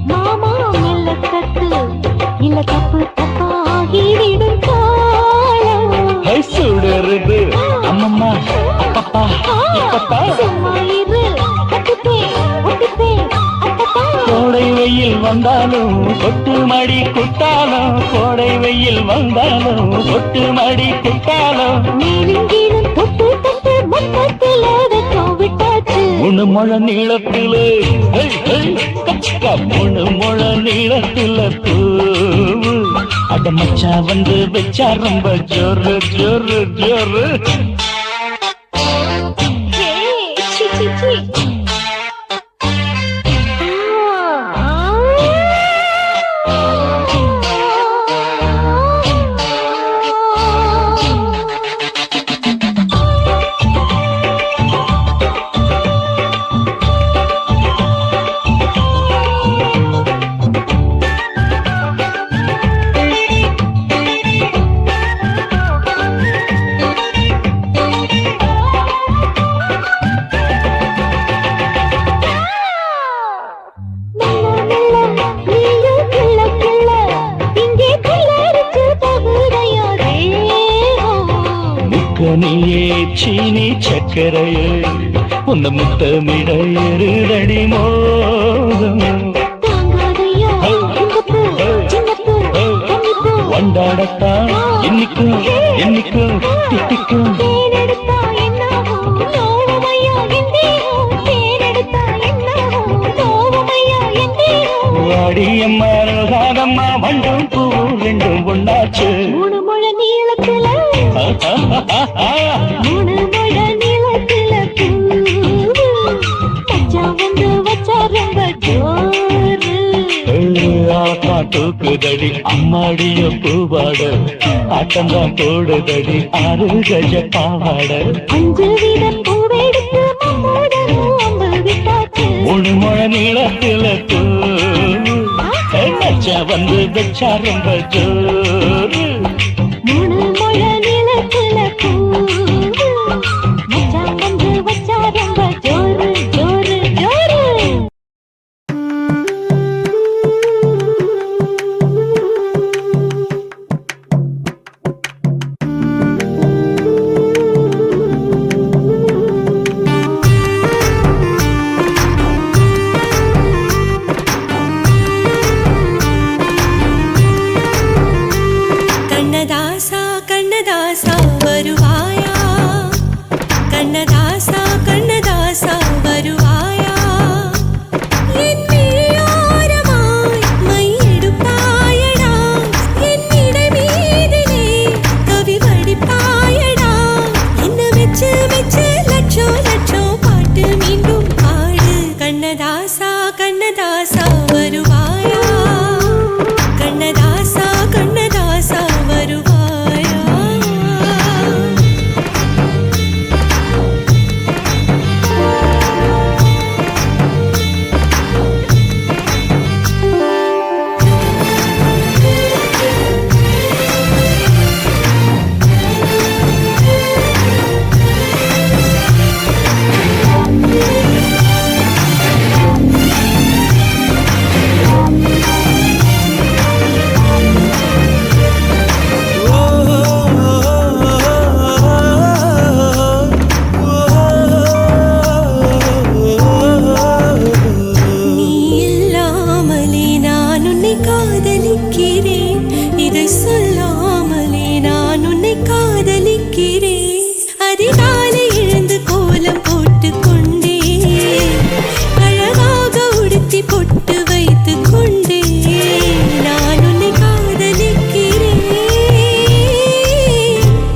மாமா மெல்ல தட்டு, இல்ல தப்பு தப்பாகிவிடும் காலம். சுடருது அம்மம்மா அப்பப்பா இப்பப்பா. சும்மா இரு கட்டுப்பேன் ஒட்டுப்பேன் அப்பப்பா. கோடை வெயில் வந்தாலும் கொட்டு மடி குட்டாலும், கோடை வெயில் வந்தாலும் கொட்டு மடி குட்டாலும். நீலிங்கீனும் தொட்டு தொட்டு மொத்தத்தில் வெக்கம் விட்டாச்சு. 3 முழ நீளத்தில 3 முழ நீளத்தில பூவு அட மச்சா வந்து வச்சா ரொம்ப ஜோரு ஜோரு ஜோரு. சி சி சி. கனியே சீனி சக்கரையே உன்ன முத்தமிட எருதடி மோகம். வண்டாடத்தான் என்னைக்கும் என்னைக்கும் திட்டிக்கும். தேனெடுத்தா என்னாகும் நோவுமையா எந்தேகும், தேனெடுத்தா என்னாகும் அடியம்மா ரோசாதம்மா வண்டும் பூவும் ரெண்டும் ஒண்ணாச்சு. 3 முழ நீளத்துல 3 முழ நீளத்துல மச்சான் வந்து வச்சா ரொம்ப ஜோரு. தூக்குதடி அம்மாடிய பூவாட ஆட்டம்தான் போடுதடி 6 கஜ பாவாட. 5 வீத பூவெடுத்து மம்மோடனும் அம்பு விட்டாச்சு. 3 முழ நீளத்துல மச்சா வந்து வச்சா ரொம்ப ஜோரு. 3 முழ நீளத்துல மச்சான் வந்து வச்சா ரொம்ப ஜோரு ஜோரு ஜோரு. கண்ணதாசா கண்ணதாசா வருவாயா, கண்ணதாசா கண்ணதாசா வருவாயா, என் விழியோரமாய் மையெடுப்பாயடா, என்னிட மீதிலே கவி வடிப்பாயடா, என்ன வெச்சு வெச்சு லட்சம் லட்சம் பாட்டு மீண்டும் பாடு. கண்ணதாசா கண்ணதாசா வருவாயா, கண்ணதாசா கண்ணதாசா வருவாயா. நீ இல்லாமலே நான் உன்னை காதலிக்கிறேன், இதை சொல்லாமலே நான் உன்னை காதலிக்கிறேன். அதிகாலை எழுந்து கோலம் போட்டு கொண்டே, அழகாக உடுத்தி பொட்டு வைத்து கொண்டே நான் உன்னை காதலிக்கிறேன்.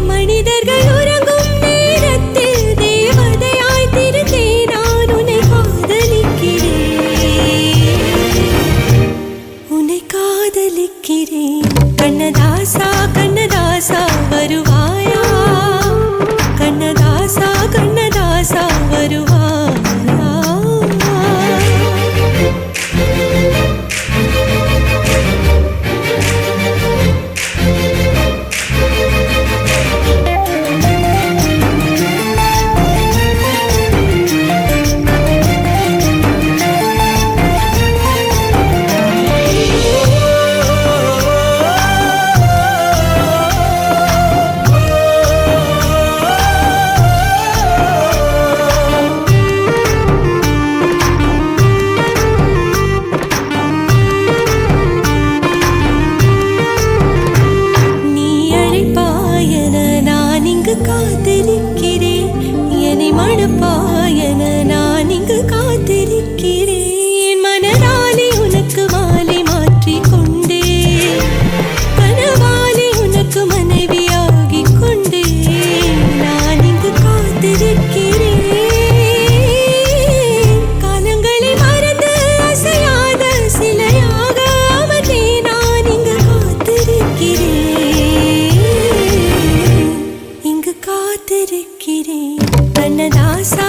மனிதர்கள் உறங்கும் நேரத்தில் தேவதையாய் திருந்தே நான் உன்னை காதலிக்கிறேன், உன்னை காதலிக்கிறேன். கண்ணதாசா கண்ணதாசா வருவாயா, கண்ணதாசா கண்ணதாசா வருவாயா. நீ அழைப்பாயன நான் இங்கு காத்திருக்கிறேன், என்னை மணப்பாயன நான் இங்கு காத்திருக்கிறேன். மனதாலே உனக்கு மாலை மாற்றிக் கொண்டே, கனவாலே உனக்கு மனைவியாகிக் கொண்டே நான் இங்கு காத்திருக்கிறேன். காலங்களை மறந்து அசையாத சிலையாக அமர்ந்தே நான் இங்கு காத்திருக்கிறேன், இங்கு காத்திருக்கிறேன். கண்ணதாசா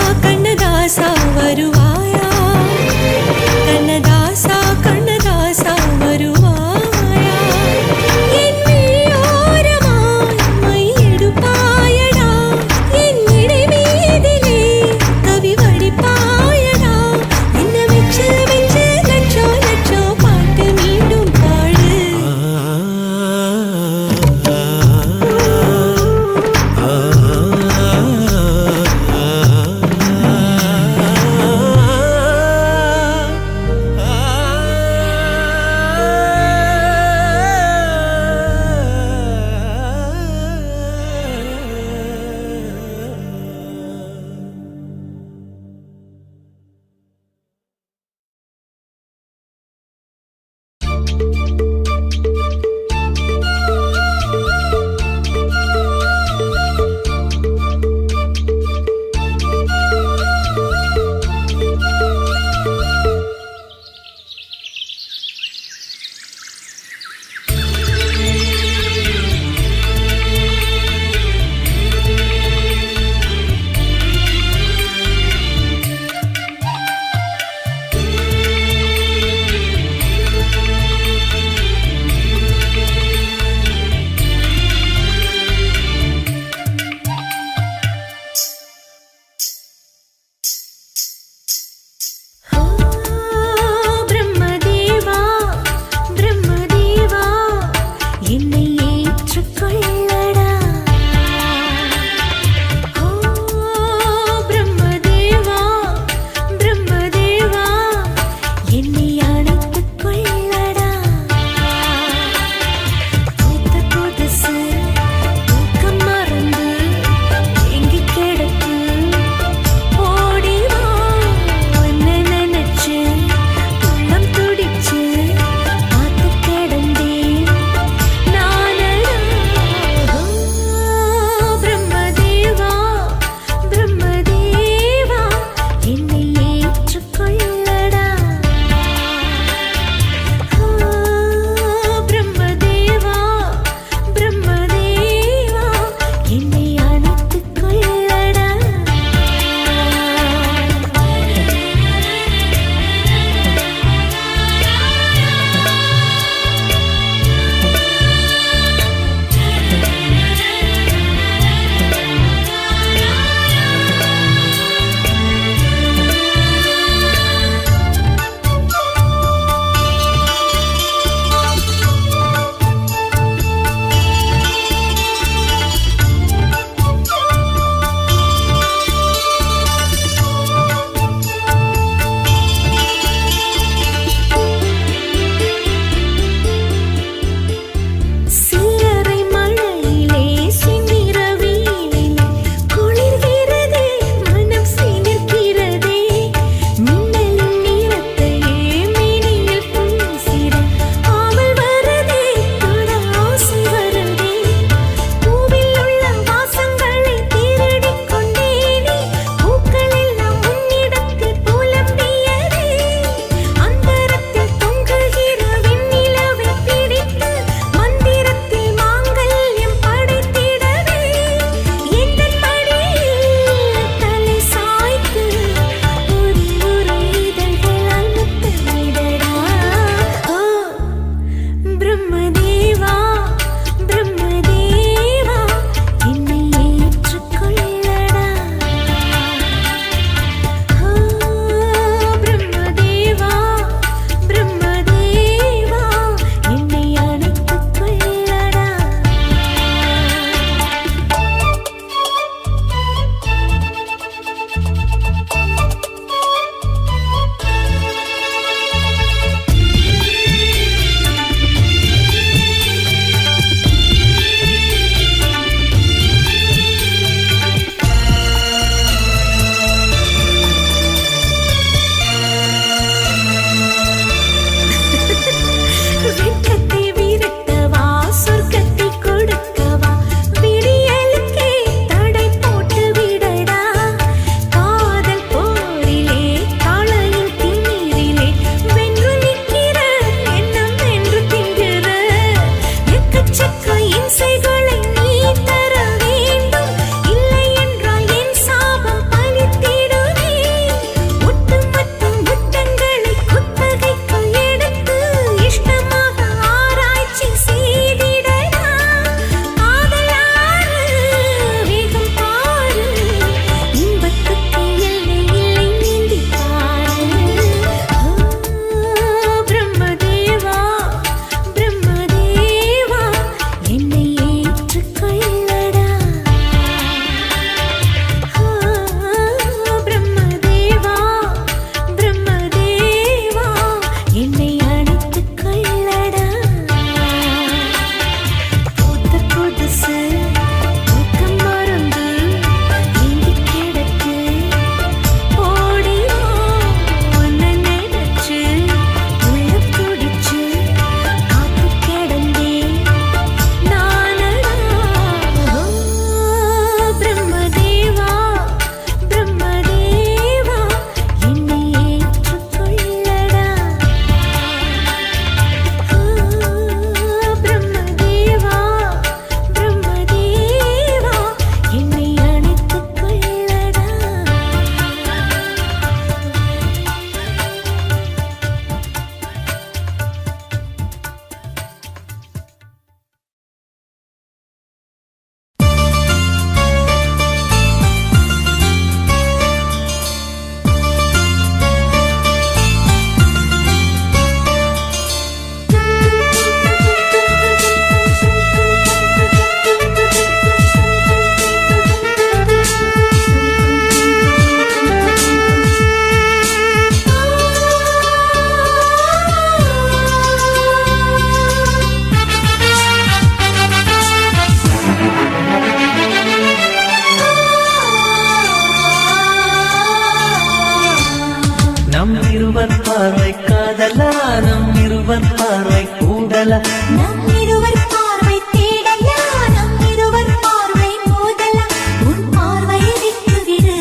மூடலாம் நம் இருவர் பார்வை தேடலாம் நம் இருவர் பார்வை மோதலாம் உன் பார்வையை விட்டுவிடு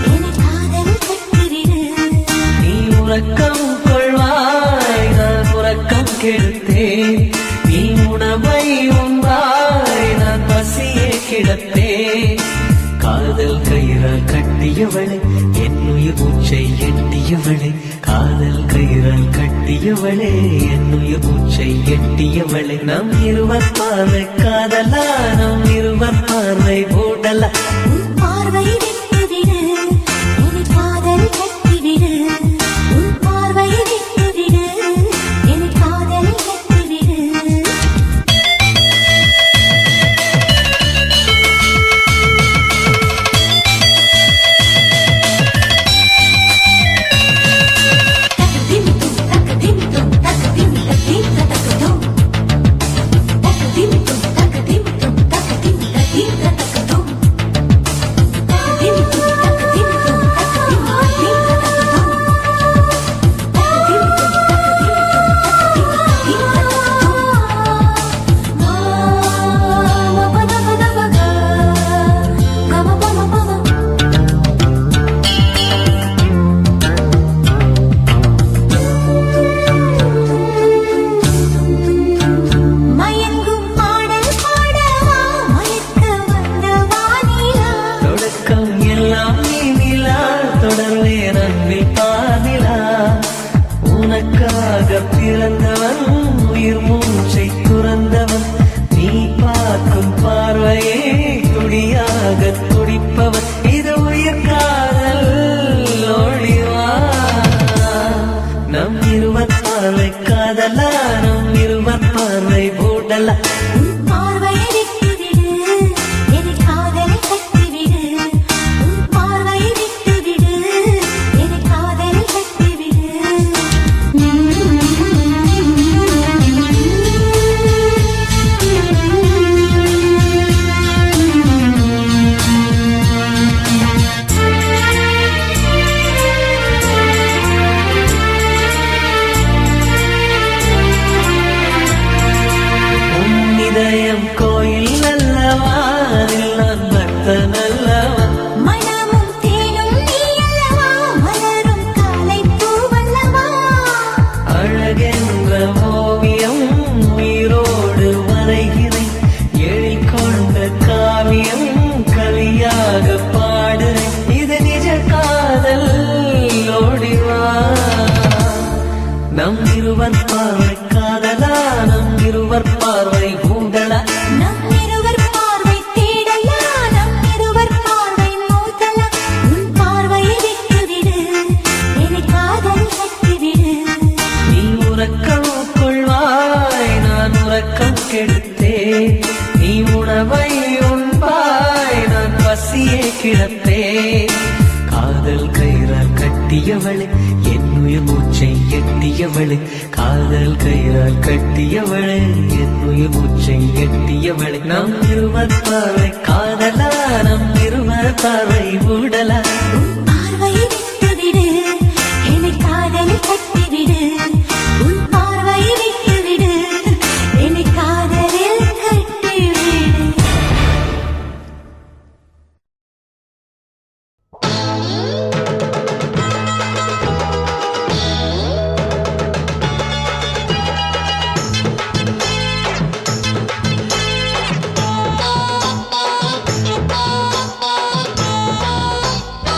என்னை காதலில் கட்டிவிடு நீ உறக்கம் கொள்வாய் நான் உறக்கம் கெடுத்தேன் நீ உணவை உண்பாய் நான் பசியே கிடப்பேன் காதல் கயிறால் கட்டியவளே என் உயிர் மூச்சை எட்டியவளே காதல் கயிறால் கட்டியவளே என் உயிர் மூச்சை எட்டியவளே நம் இருவர் பார்வை காதலா நம் இருவர் பார்வை மூடலா உன் பார்வையை விட்டுவிடு என்னை காதலில் கட்டிவிடு உன் பார்வையை விட்டுவிடு என்னை காதலில் கட்டிவிடு மயங்கும் பாடல் பாடவா மயக்க வந்த வானிலா தொடக்கம் எல்லாம் நீ நிலா தொடர்வேன் அன்பில் பாதிலா உனக்காக பிறந்தவன் உயிர் மூச்சை துறந்தவன் நீ பார்க்கும் பார்வையே துடியாக துடிப்பவன் இது உயிர் காதல் ஒளிவா நம் இருவர் பார்வை காதலா நம் இருவர் பார்வை மூடலா உன் பார்வையை விட்டுவிடு என்னை காதலில் கட்டிவிடு உன் பார்வையை விட்டுவிடு என்னை காதலில் கட்டிவிடு உன் இதயம் கோயில் அல்லவா அதில் நான் பக்தன் அல்லவா மனமும் தேனும் நீ அல்லவா மலரும் காலை பூவல்லவா அழகென்ற ஓவியம் உயிரோடு வரைகிறேன் எழில் கொண்ட காவியம் கலியாக பாடுறேன் இது நிஜ காதல் ஓடிவா நம் இருவர் பார்வை காதலா நம் இருவர் பார்வை மூடலா நம் இருவர் பார்வை தேடலா நம் இருவர் பார்வை மோதலா உன் பார்வையை விட்டுவிடு என்னை காதலில் கட்டிவிடு நீ உறக்கம் கொள்வாய் நான் உறக்கம் கெடுத்தேன் நீ உணவை உண்பாய் நான் பசியே கிடப்பேன் காதல் கயிறால் கட்டியவளே என் உயிர் மூச்சை எட்டியவளே காதல் கயிறால் கட்டியவளே என் உயிர் மூச்சை எட்டியவளே நம் இருவர் பார்வை காதலா நம் இருவர் பார்வை மூடலா உன் பார்வையை விட்டுவிடு என்னை காதலில் கட்டிவிடு உன் பார்வையை விட்டுவிடு என்னை காதலில் கட்டிவிடு ஆ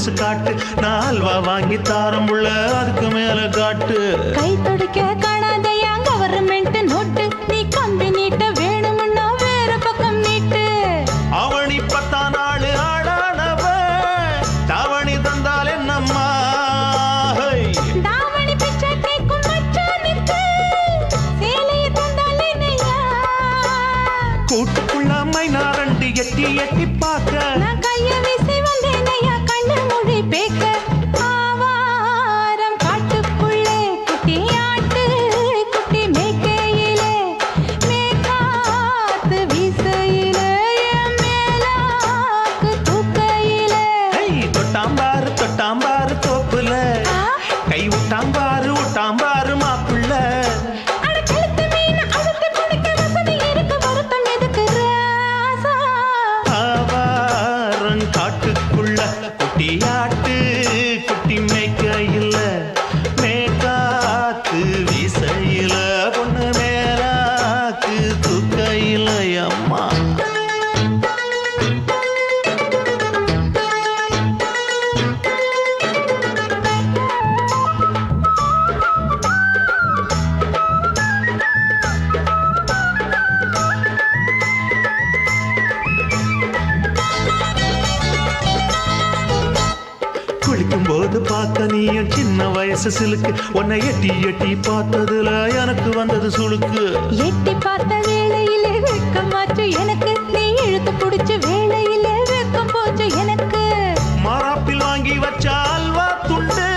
கொலுசு காட்டு, நான் அல்வா வாங்கி தாரம் உள்ள அதுக்கு மேல காட்டு. கை துடிக்க காணாதையா கவர்மெண்ட் நோட்டு, நீ கம்பி நீட்ட வேணும்னா வேற பக்கம் நீட்டு. அவனி 10 நாள் ஆளானவ தாவணி தந்தால் என்னம்மா? தாவணி பிச்சை கேக்கும் மச்சானுக்கு சேலையை தந்தால் என்னையா? கூட்டுக்குள்ள மைனாரண்டி எட்டி எட்டி பார்க்க, நான் கைய வீசி வந்தேனையா கண்ணு மொழி பேக்க. ஆவாரம் காட்டுக்குள்ளே குட்டி ஆட்டு குட்டி மேய்க்கையிலே, மேக்காத்து வீசையிலே, என் மேலாக்கு தூக்கையிலே. தொட்டாம்பாரு தோப்புல, கை விட்டாம்பாரு மாப்புள்ள. அட கழுத்து மீன் அழுத்து பிடிக்க வசதி இருக்கு, வருத்தம் எதுக்கு ராசா? ஆவாரம் காட்டுக்குள்ள குட்டியாட்டு குட்டி மேய்க்கையில, மேக்காத்து வீசையில, பொண்ணு மேலாக்கு தூக்கையில அம்மா. குளிக்கும் போது பார்த்த நீயும் சின்ன வயசு சிலுக்கு, உன்னை எட்டி எட்டி பார்த்ததுல எனக்கு வந்தது சுளுக்கு. எட்டி பார்த்த வேளையிலே வெக்கமாச்சு எனக்கு, நீ இழுத்து புடிச்ச வேளையிலே வெக்கம் போச்சு எனக்கு. மாறாப்பில் வாங்கி வச்ச அல்வா துண்டு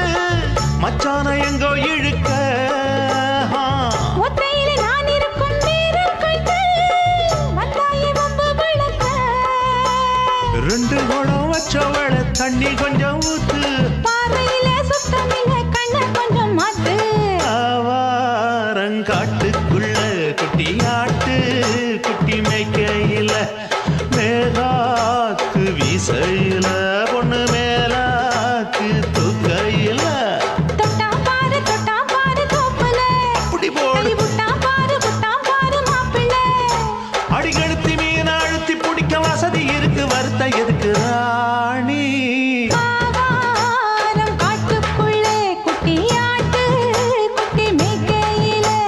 மச்சான எங்கோ இழுக்க. ஒத்தையிலே நான் இருக்கும் நேரம் கண்டு வந்தாயே வம்பு விளக்க. 2 குடம் வச்சவள தண்ணி கொஞ்சம் ஊத்து, பார்வையிலே சுத்தமில்லை கண்ண கொஞ்சம் மாத்து. ஆவாரங்காட்டுக்குள்ள குட்டியாட்டு குட்டி மேய்க்கையில, மேலாக்கு வீசையில, பொண்ணு மேலாக்கு தூக்கையில. தொட்டாம் பாரு தோப்புல, அப்படி போடு கை விட்டாம் பாரு மாப்பிள்ளை. அடிகழுத்தி மீன் அழுத்தி பிடிக்க வசதி இருக்கு, வருத்த எதுக்கு ராணி? ஆவாரம் காட்டுக்குள்ளே குட்டி ஆட்டு குட்டி மேய்க்கையிலே,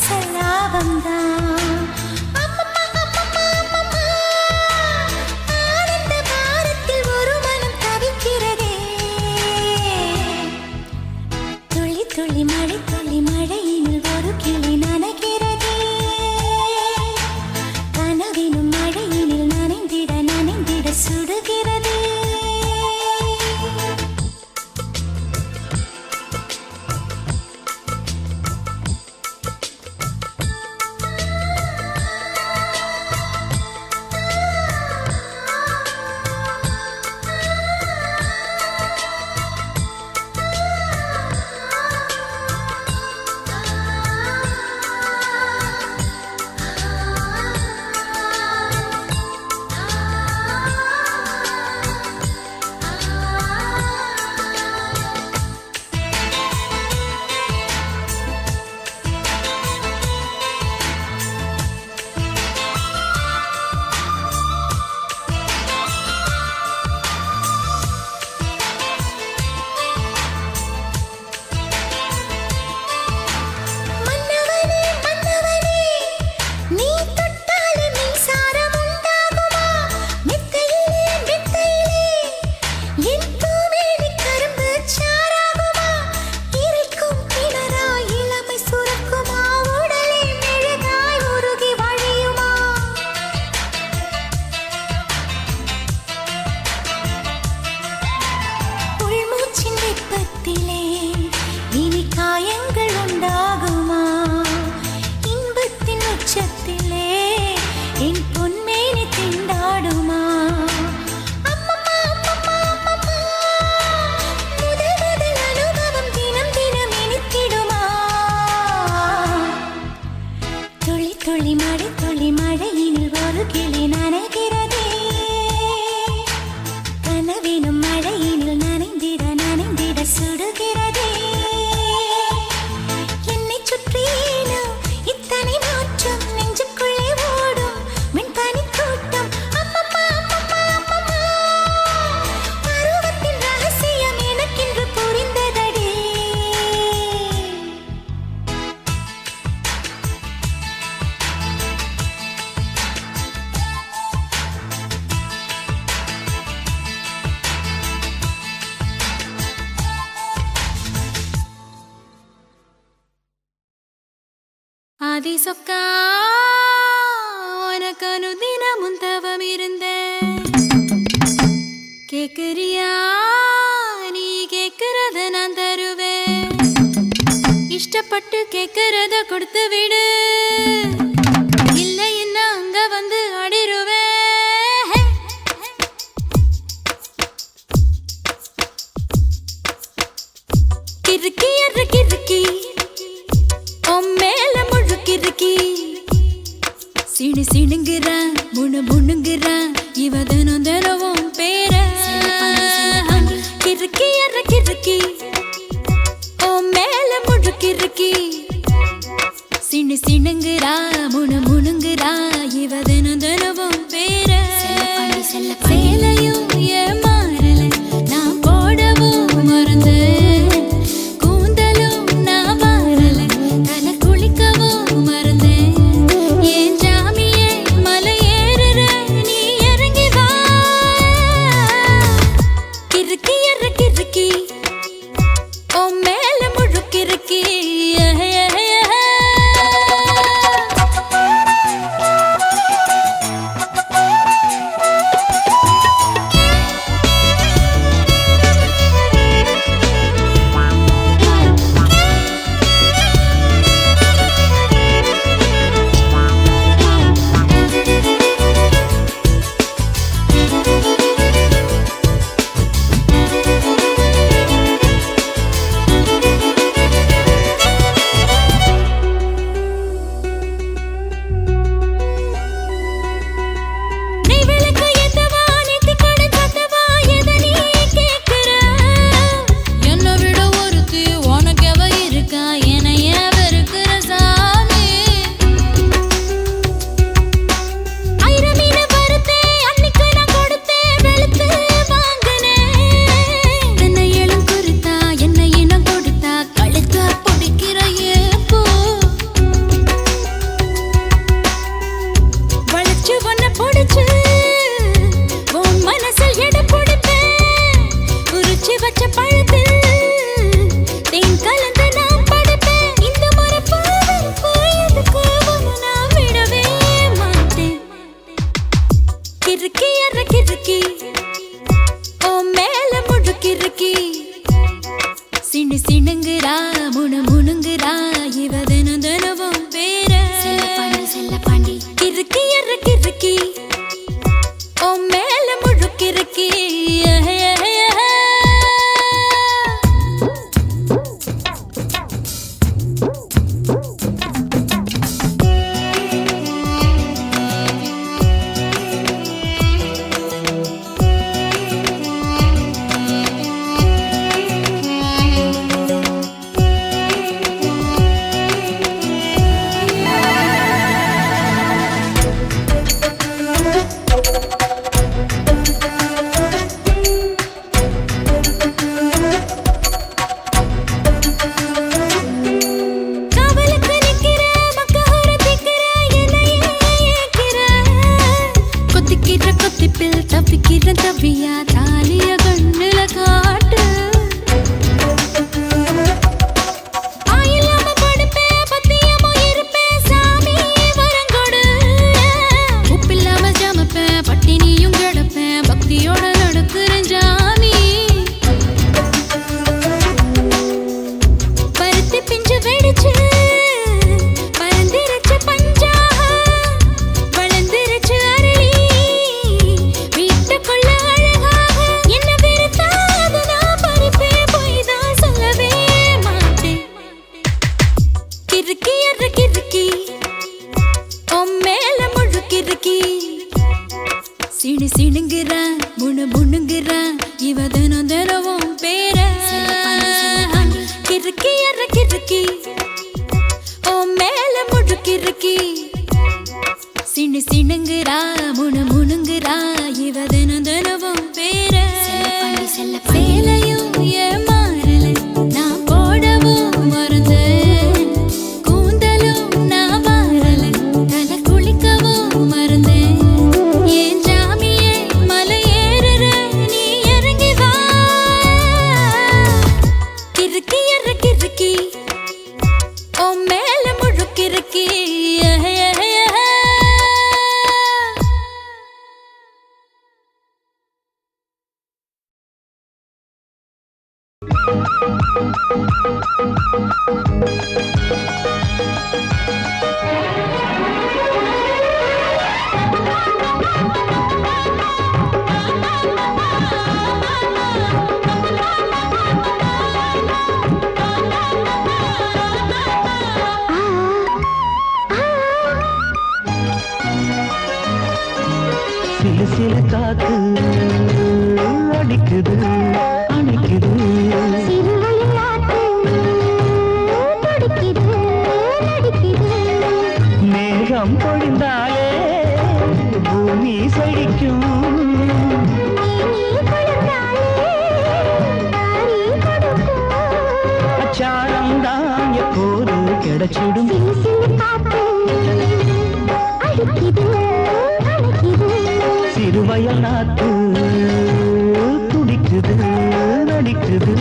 வாசல் லாபம்தான். ஆனந்த பாரத்தில் ஒரு மனம் தவிக்கிறதே. துளி துளி மழையினில் ஒரு கிளி நனைகிறதே. கனவினும் மழையினில் நனைந்திட சுடுகிறதே. துளி மழையினில் ஒரு கிளி நனைகிறதே. கனவினும் மழையினில் நனைந்திட சுடுகிறதே. என்னை சுற்றியேனோ இத்தனை மாற்றம், நெஞ்சுக்குள்ளே ஓடும் மின்பனி கூட்டம். பருவத்தின் ரகசியம் எனக்கென்று புரிந்ததடே. ஆதி சொக்கா உனக்கு அனுதினமும் தவம் இருந்தேன். கேக்குறியா நீ கேக்குறத நான் தருவேன். இஷ்டப்பட்டு கேக்குறத கொடுத்து விடு, இல்லை என்ன அங்க வந்து அடிருவேன். கிறுக்கி எற கிறுக்கி மேல முழுக்கிருக்கி சிணுங்குறான் முணுங்குறான் இவ தினவும் பேர. கிறுக்கி எற கிறுக்கி ஓ மேல முழுக்கிருக்கி சிணுங்குறா முணுங்குறா இவ தினவும் பேர. சேலையும் ஏமாறல நான் போடவும் மறந்த. சிணுங்குறா இவ தினம் தினமும் பேர செல்ல பாண்டி கிறுக்கி எற கிறுக்கி ஓ மேல முழுக்கிறுக்கி தவியா தாலிய கண்ணுல காட்டு ஆயில்லாம படுப்பே பத்தியமோ இருப்பே சாமி வரங்கொடு உப்பில்லாம ஜமப்பே பட்டினியும் கிடப்பே பக்தியோட நடக்கிறேன் ஜாமி பருத்தி பிஞ்சு வெடிச்சு பறந்திருச்சு பஞ்சா வளர்ந்திருச்சு அரளி வீட்டுக்குள்ள அழகாக என்ன வெறுத்தாது நான் பறிப்பே போய் தான் சொல்லவே மாட்டேன் கிறுக்கி எற கிறுக்கி மேல முழு கிறுக்கி சிணுங்குறா முணுங்குறா இவ தினம் தினமும் பேர கிறுக்கி எற கிறுக்கி மேல முழு கிறுக்கி சிணுங்குறா முணுங்குறா இவ தினம் தினமும் பேர சேலையும் ஏமாறல நான் போடவும் மறந்தேன் கூந்தலும் நான் வாரல தலை குளிக்கவும் மறந்தேன் ஏன் ஜாமியே மலை ஏறுற நீ இறங்கி வா கிறுக்கி எற கிறுக்கி ஓ மேல முழு கிறுக்கி சிலு சிலு காத்து அடிக்குது அணைக்குது மேகம் பொழிந்தாலே பூமி செழிக்கும் அச்சாரம் தான் எப்போது கிடைச்சிடும் சிறுவயல் நாத்து துடிக்குது நடிக்குது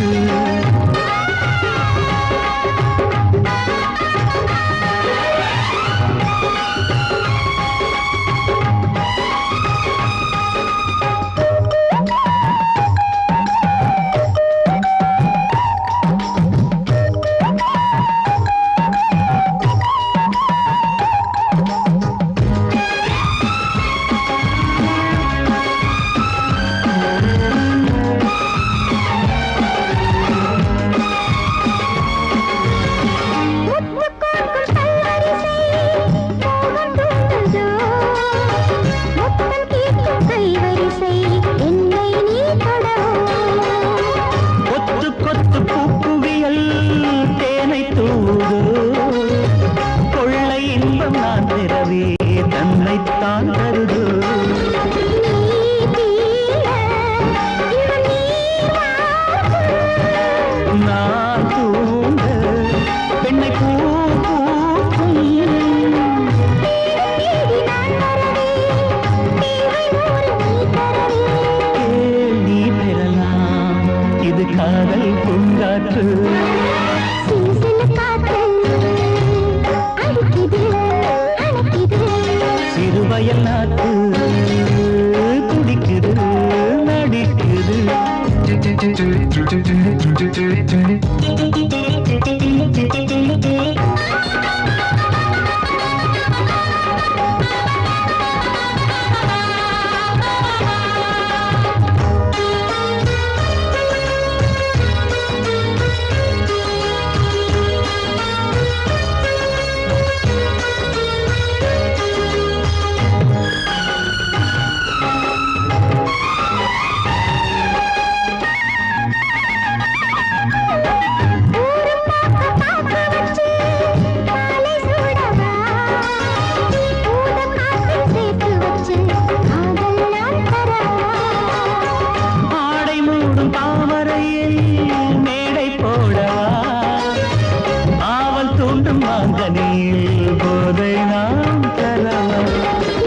சிந்தும் மாங்கனியில் போதை நாம் தரலாம்.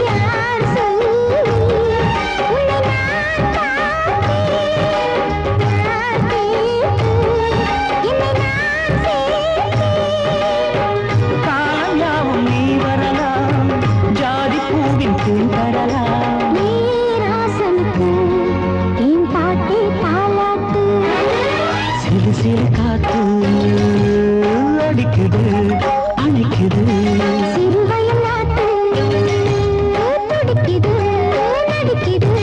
யார் சொல்லி உன்னை நான் பார்த்தேன்? யார் கேட்டு என்னை நான் சேர்த்தேன்? காயாவும் நீ வரலாம், ஜாதி பூவின் தேன் தரலாம். நீராசனுக்கு என் பாட்டே தாலாட்டு. சிறு சிறு காத்து அடிக்குது அணைக்குது. சிறுவயல் நாட்டு துடிக்குது நடிக்குது.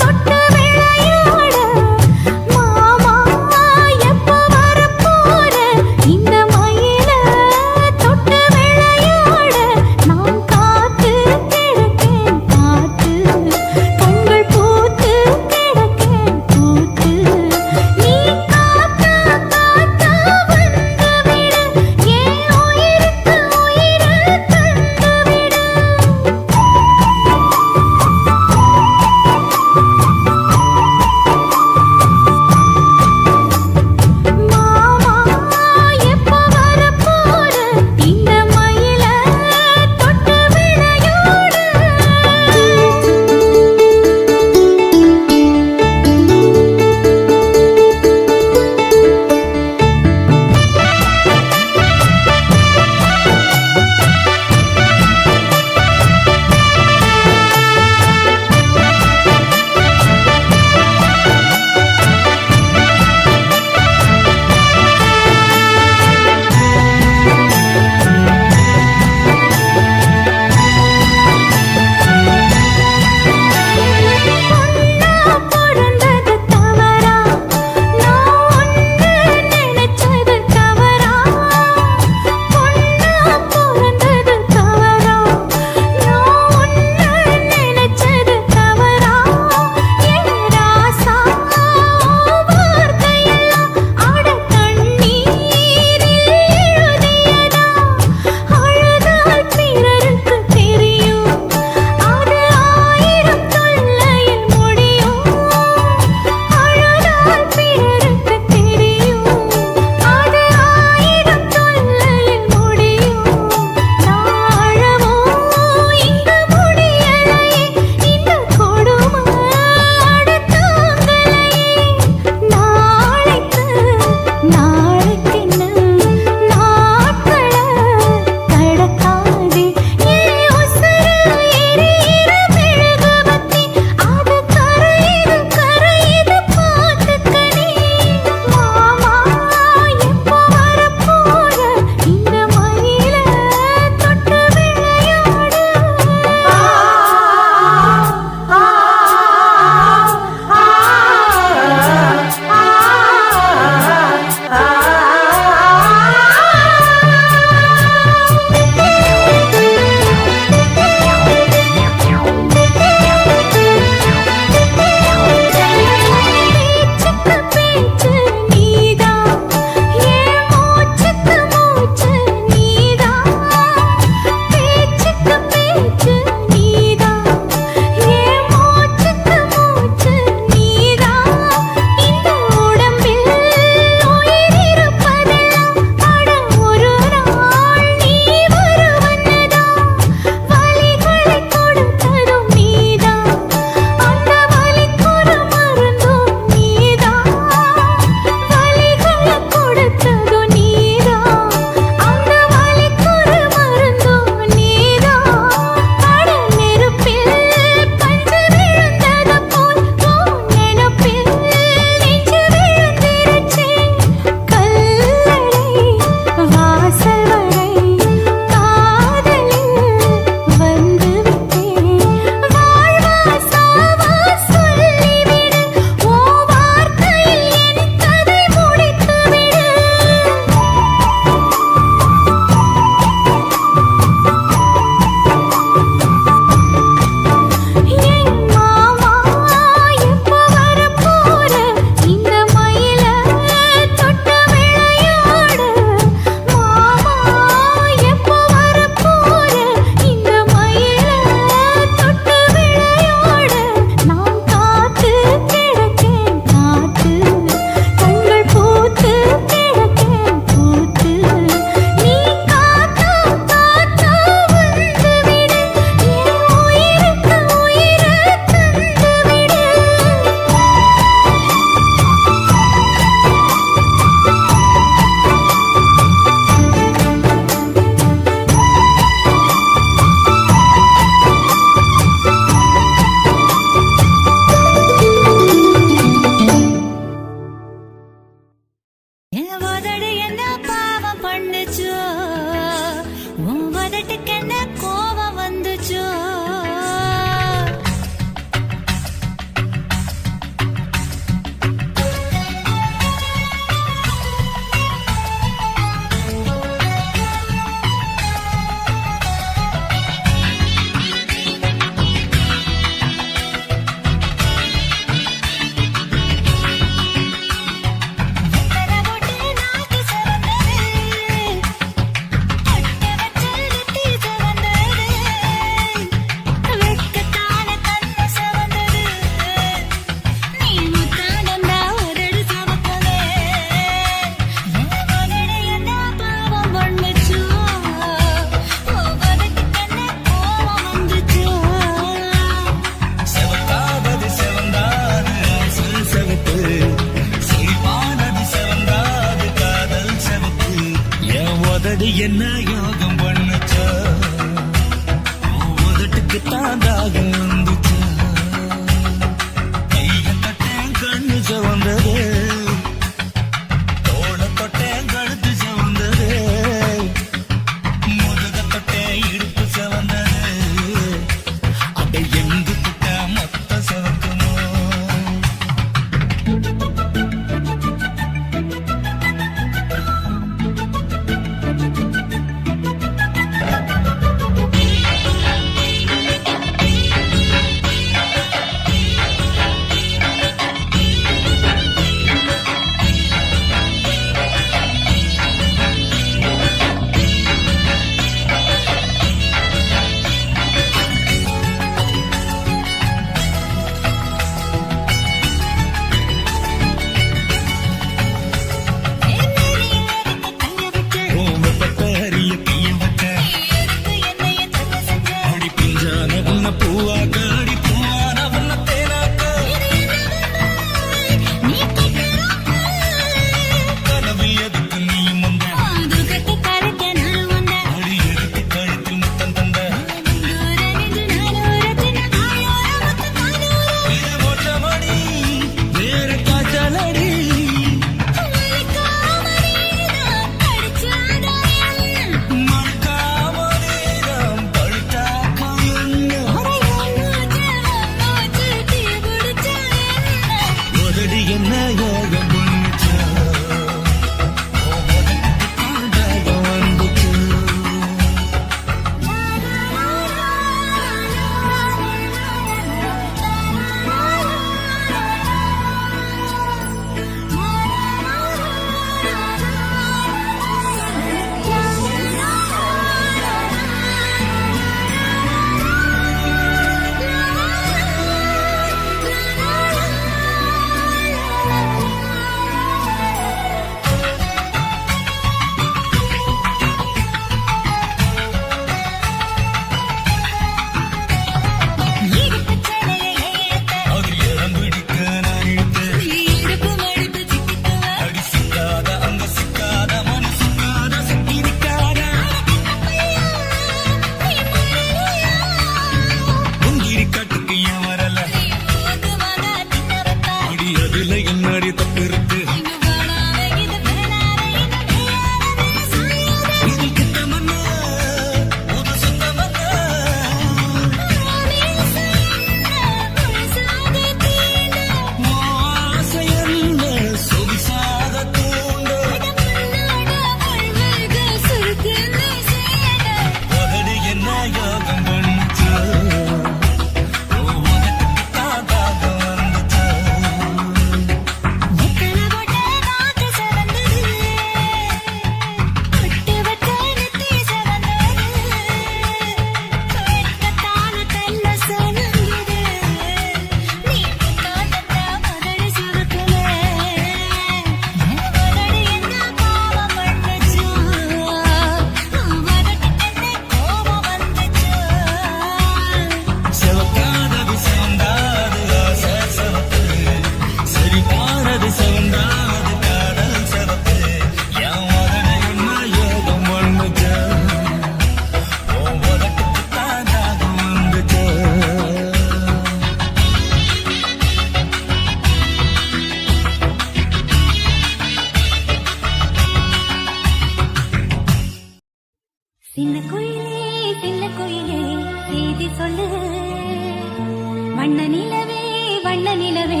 வண்ண நிலவே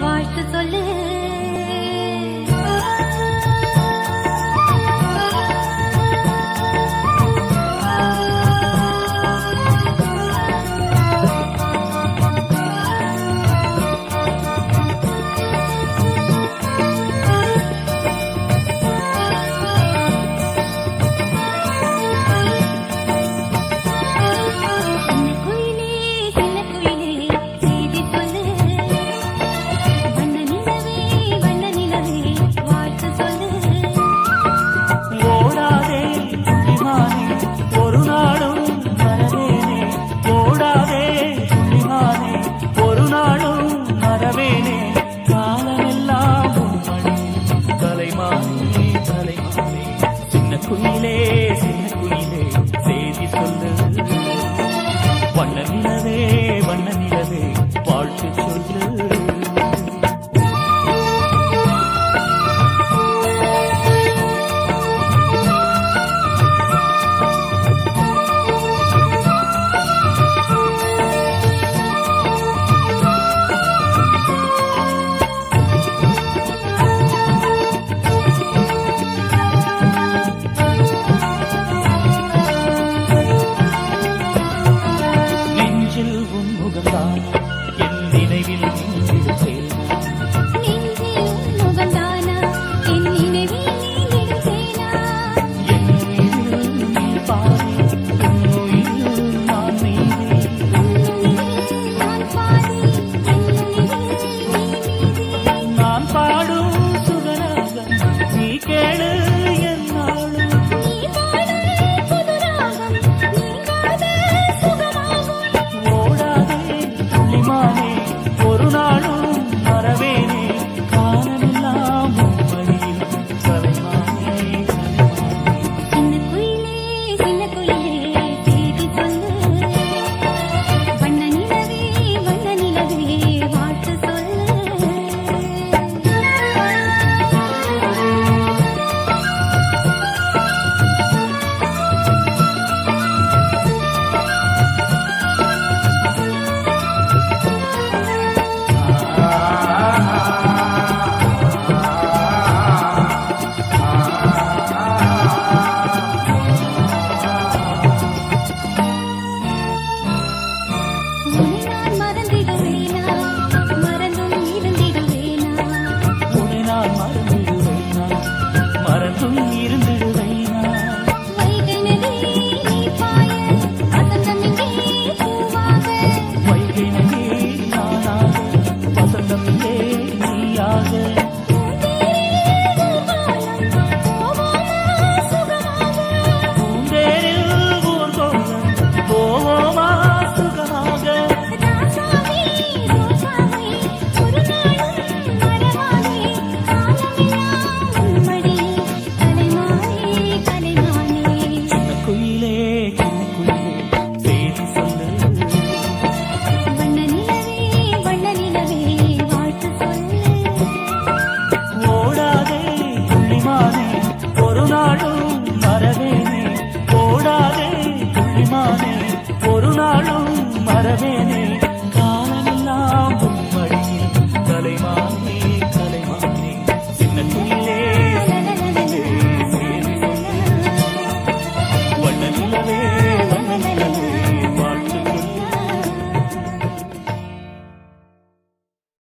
வாழ்த்து சொல்லு. ஓடாதே புள்ளிமானே ஒரு நாளும் மறவேனே ஓடாதே புள்ளிமானே ஒரு நாளும் மறவேனே காலமெல்லாம் உம்மடி தலைமானே தலைமானே சின்ன குயிலே செய்தி சொல்லு வண்ண நிலவே வாழ்த்து சொல்லு. நெஞ்சில் உன் முகம்தான் என் நினைவில் நின்றிருப்பேன்